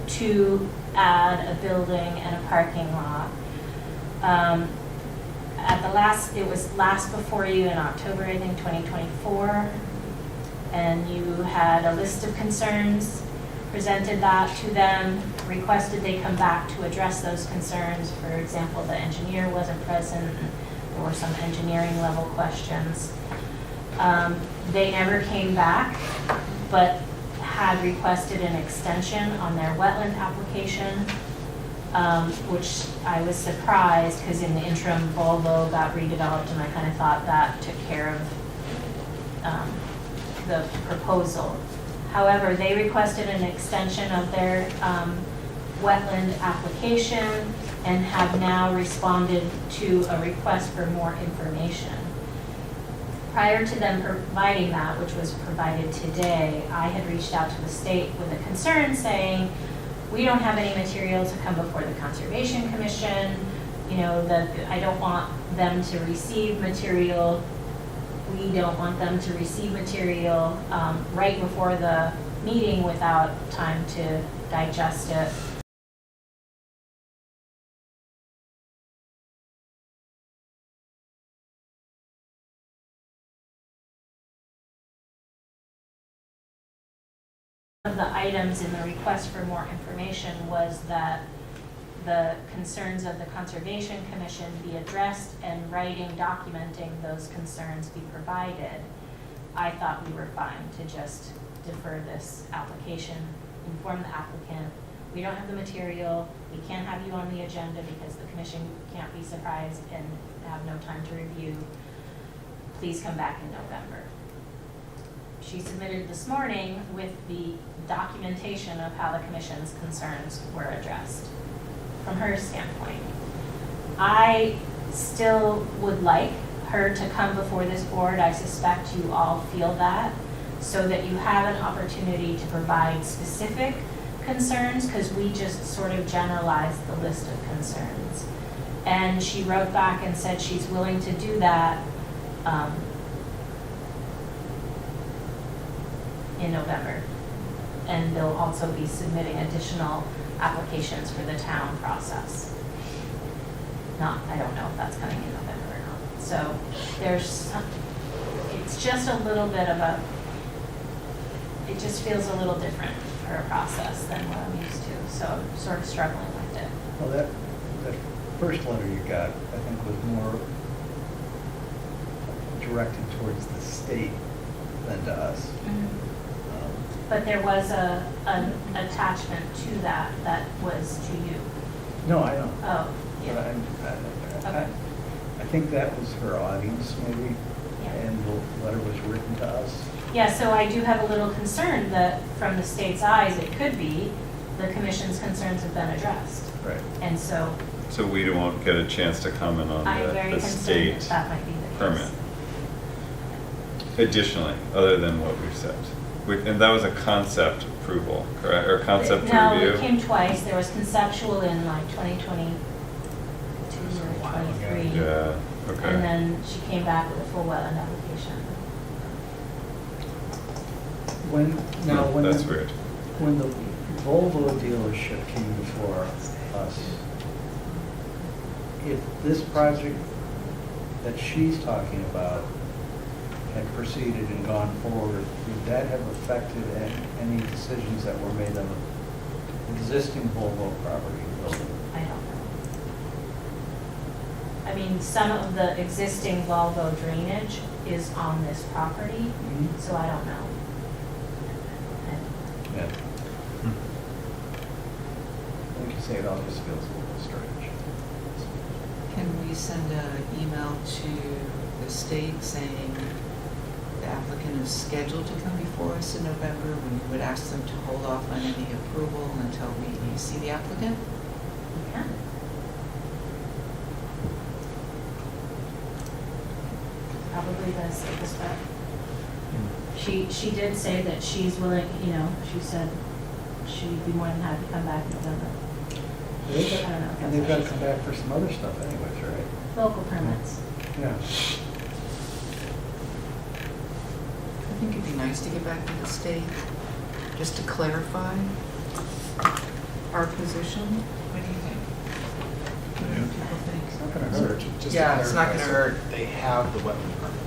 to add a building and a parking lot. It was last before you in October, I think, 2024. And you had a list of concerns, presented that to them, requested they come back to address those concerns. For example, the engineer wasn't present, there were some engineering level questions. They never came back, but had requested an extension on their wetland application, which I was surprised because in the interim Volvo got redeveloped and I kind of thought that took care of the proposal. However, they requested an extension of their wetland application and have now responded to a request for more information. Prior to them providing that, which was provided today, I had reached out to the state with a concern saying, we don't have any material to come before the Conservation Commission. You know, I don't want them to receive material. We don't want them to receive material right before the meeting without time to digest it. One of the items in the request for more information was that the concerns of the Conservation Commission be addressed and writing, documenting those concerns be provided, I thought we were fine to just defer this application, inform the applicant. We don't have the material, we can't have you on the agenda because the commission can't be surprised and have no time to review. Please come back in November. She submitted this morning with the documentation of how the commission's concerns were addressed from her standpoint. I still would like her to come before this board. I suspect you all feel that, so that you have an opportunity to provide specific concerns, because we just sort of generalized the list of concerns. And she wrote back and said she's willing to do that in November. And they'll also be submitting additional applications for the town process. I don't know if that's coming in November or not. So it's just a little bit of it just feels a little different for a process than what I'm used to. So I'm sort of struggling with it. Well, that first letter you got, I think, was more directed towards the state than to us. But there was an attachment to that was to you. No, I don't. Oh, But yeah. Okay. I think that was her audience, maybe, Yeah. and the letter was written to us. Yeah, so I do have a little concern that from the state's eyes, it could be the commission's concerns have been addressed. Right. And so So we won't get a chance to comment on I'm very the concerned that state that might be the case. permit. Additionally, other than what we've said. And that was a concept approval, correct, or concept No, review? it came twice. There was conceptual in like 2022 or 23. Yeah, okay. And then she came back with a full wetland application. That's weird. When the Volvo dealership came before us, if this project that she's talking about had proceeded and gone forward, would that have affected any decisions that were made on the existing Volvo property? I don't know. I mean, some of the existing Volvo drainage is on this property, so I don't know. Yeah. Like you say, it all just feels a little strange. Can we send an email to the state saying the applicant is scheduled to come before us in November, when we would ask them to hold off on any approval until we see the applicant? Yeah. Probably the safest bet. She did say that she's willing, she said she'd be more than happy to come back in November. I don't know if And that's they've what got to she come said. back for some other stuff anyways, right? Local permits. Yeah. I think it'd be nice to get back to the state, just to clarify our position. What do you think? What do people think? It's not going to So hurt. just to Yeah, it's not clarify, gonna so hurt. They have the wetland permit.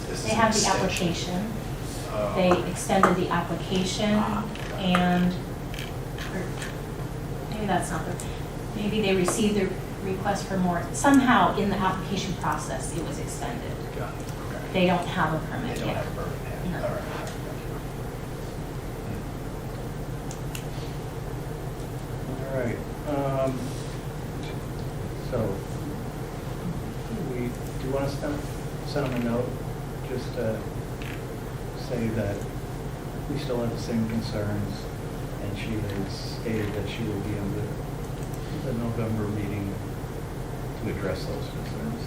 This They is have an the extension. application. Oh. They extended the application and, or maybe that's not the, maybe they received the request for more, somehow in the application process, it was extended. Got it, okay. They don't have a permit They don't yet. have a permit yet. No. All right. All right. So, do you want to send them a note, just to say that we still have the same concerns, and she has stated that she will be in the November meeting to address those concerns.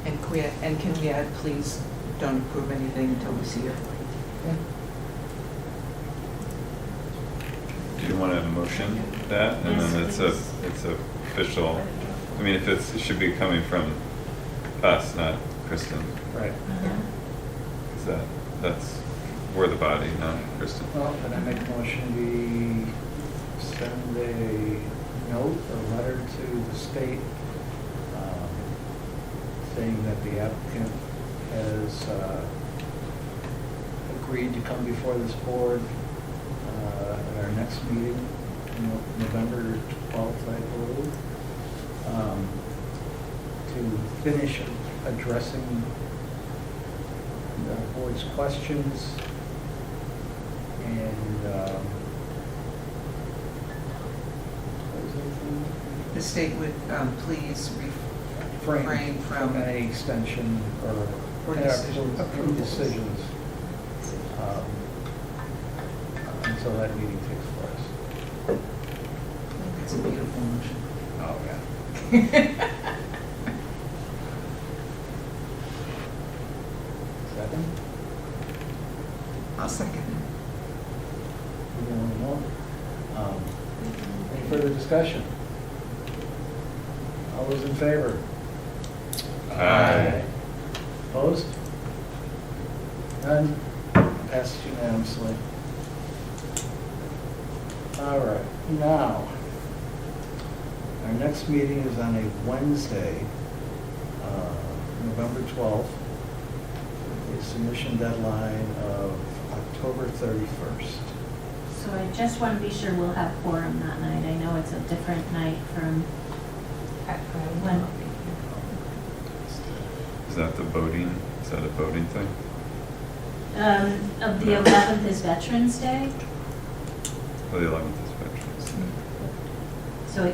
And can we add, please don't approve anything until we see her? Do you want to motion that? And then Yes, it's official, I mean, it should be coming from us, not Kristen. Right. Mhm. We're the body, not Kristen. Well, then I make a motion, we send a note or letter to the state saying that the applicant has agreed to come before this board at our next meeting, November 12th, I believe, to finish addressing the board's questions and what was the other thing? The state would please refrain from any extension or Or decisions. approved decisions until that meeting takes place. It's a beautiful motion. Oh, yeah. Second? I'll second it. You don't want to know? Any further discussion? All those in favor? Aye. Opposed? None? Passes unanimously. All right, now, our next meeting is on a Wednesday, November 12th, with a submission deadline of October 31st. So I just want to be sure we'll have quorum that night. I know it's a different night from when. Is that the voting, is that a voting thing? Of the 11th is Veterans Day, Oh, the 11th is Veterans. so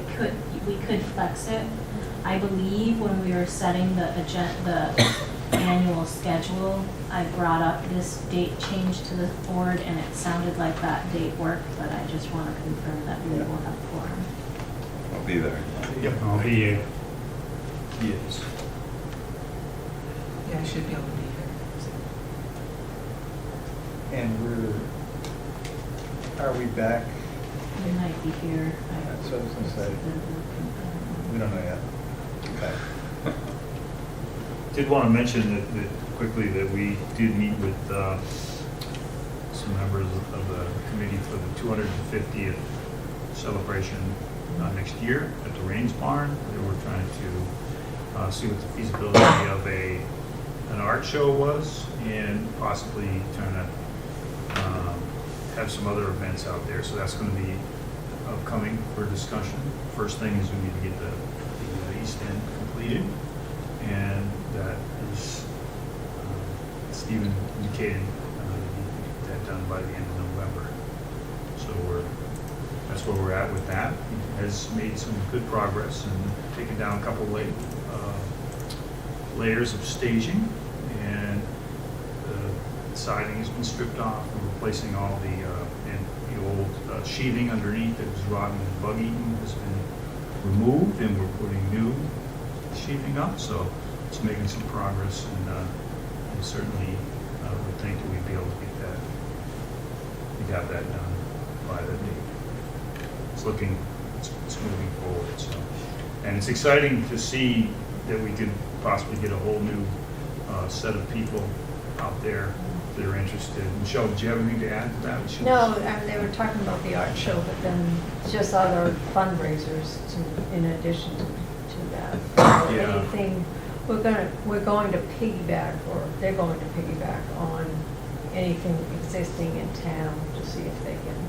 we could flex it. I believe when we were setting the annual schedule, I brought up this date change to the board, and it sounded like that date worked, but I just want to confirm that we will have quorum. I'll be there. Yep. I'll be here. Yes. Yeah, I should be able to be here. And are we back? We might be here. That's what I was gonna say. We don't know yet. Okay. Did want to mention that quickly that we did meet with some members of the committee for the 250th celebration next year at the Rains Barn. They were trying to see what the feasibility of an art show was, and possibly trying to have some other events out there. So that's going to be upcoming for discussion. First thing is we need to get the east end completed, and that is, Stephen indicated, get that done by the end of November. So that's where we're at with that. He has made some good progress and taken down a couple layers of staging, and the siding has been stripped off. We're replacing all the old sheathing underneath that was rotten and bug-eaten has been removed, and we're putting new sheathing up. So it's making some progress, and we certainly would think that we'd be able to get that. We'd have that done by the date. It's moving forward. So, and it's exciting to see that we could possibly get a whole new set of people out there that are interested. Michelle, did you have anything to add to that? No, they were talking about the art show, but then just other fundraisers in addition to that. Yeah. Anything, we're going to piggyback, or they're going to piggyback on anything existing in town to see if they can.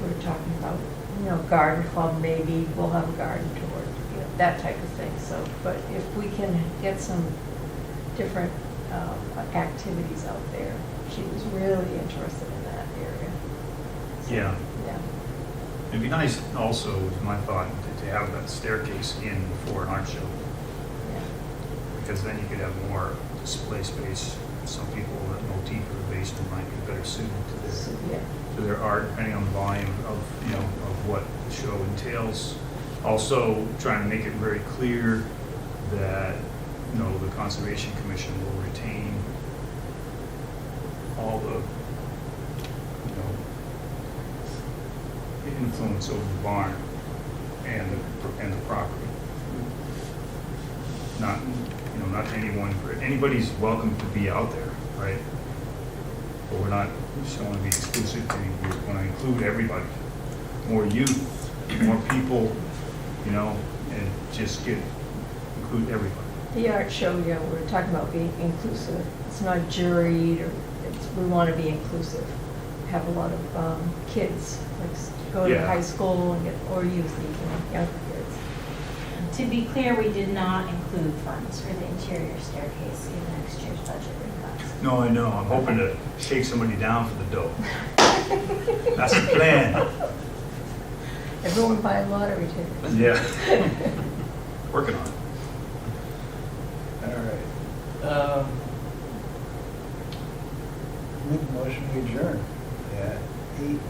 We were talking about, garden club, maybe we'll have a garden tour, that type of thing. So, but if we can get some different activities out there, she was really interested in that area. So, Yeah. Yeah. It'd be nice also, was my thought, to have that staircase in before an art show, Yeah. because then you could have more display space. Some people, that motif of the basement might be better suited So, yeah. to their art, depending on the volume of what the show entails. Also, trying to make it very clear that, the Conservation Commission will retain all the, influence over the barn and the property. Not anybody's welcome to be out there, right? But we just don't want to be exclusive. We want to include everybody. More youth, more people, and just include everybody. The art show, we're talking about being inclusive. It's not juried, we want to be inclusive. have a lot of kids, like go to Yeah. high school and get, or youth even, younger kids. To be clear, we did not include funds for the interior staircase in next year's budget request. No, I know, I'm hoping to shake somebody down for the dough. That's the plan. Everyone buy lottery tickets. Yeah. Working on it. All right. Make a motion, we adjourn at 8:00.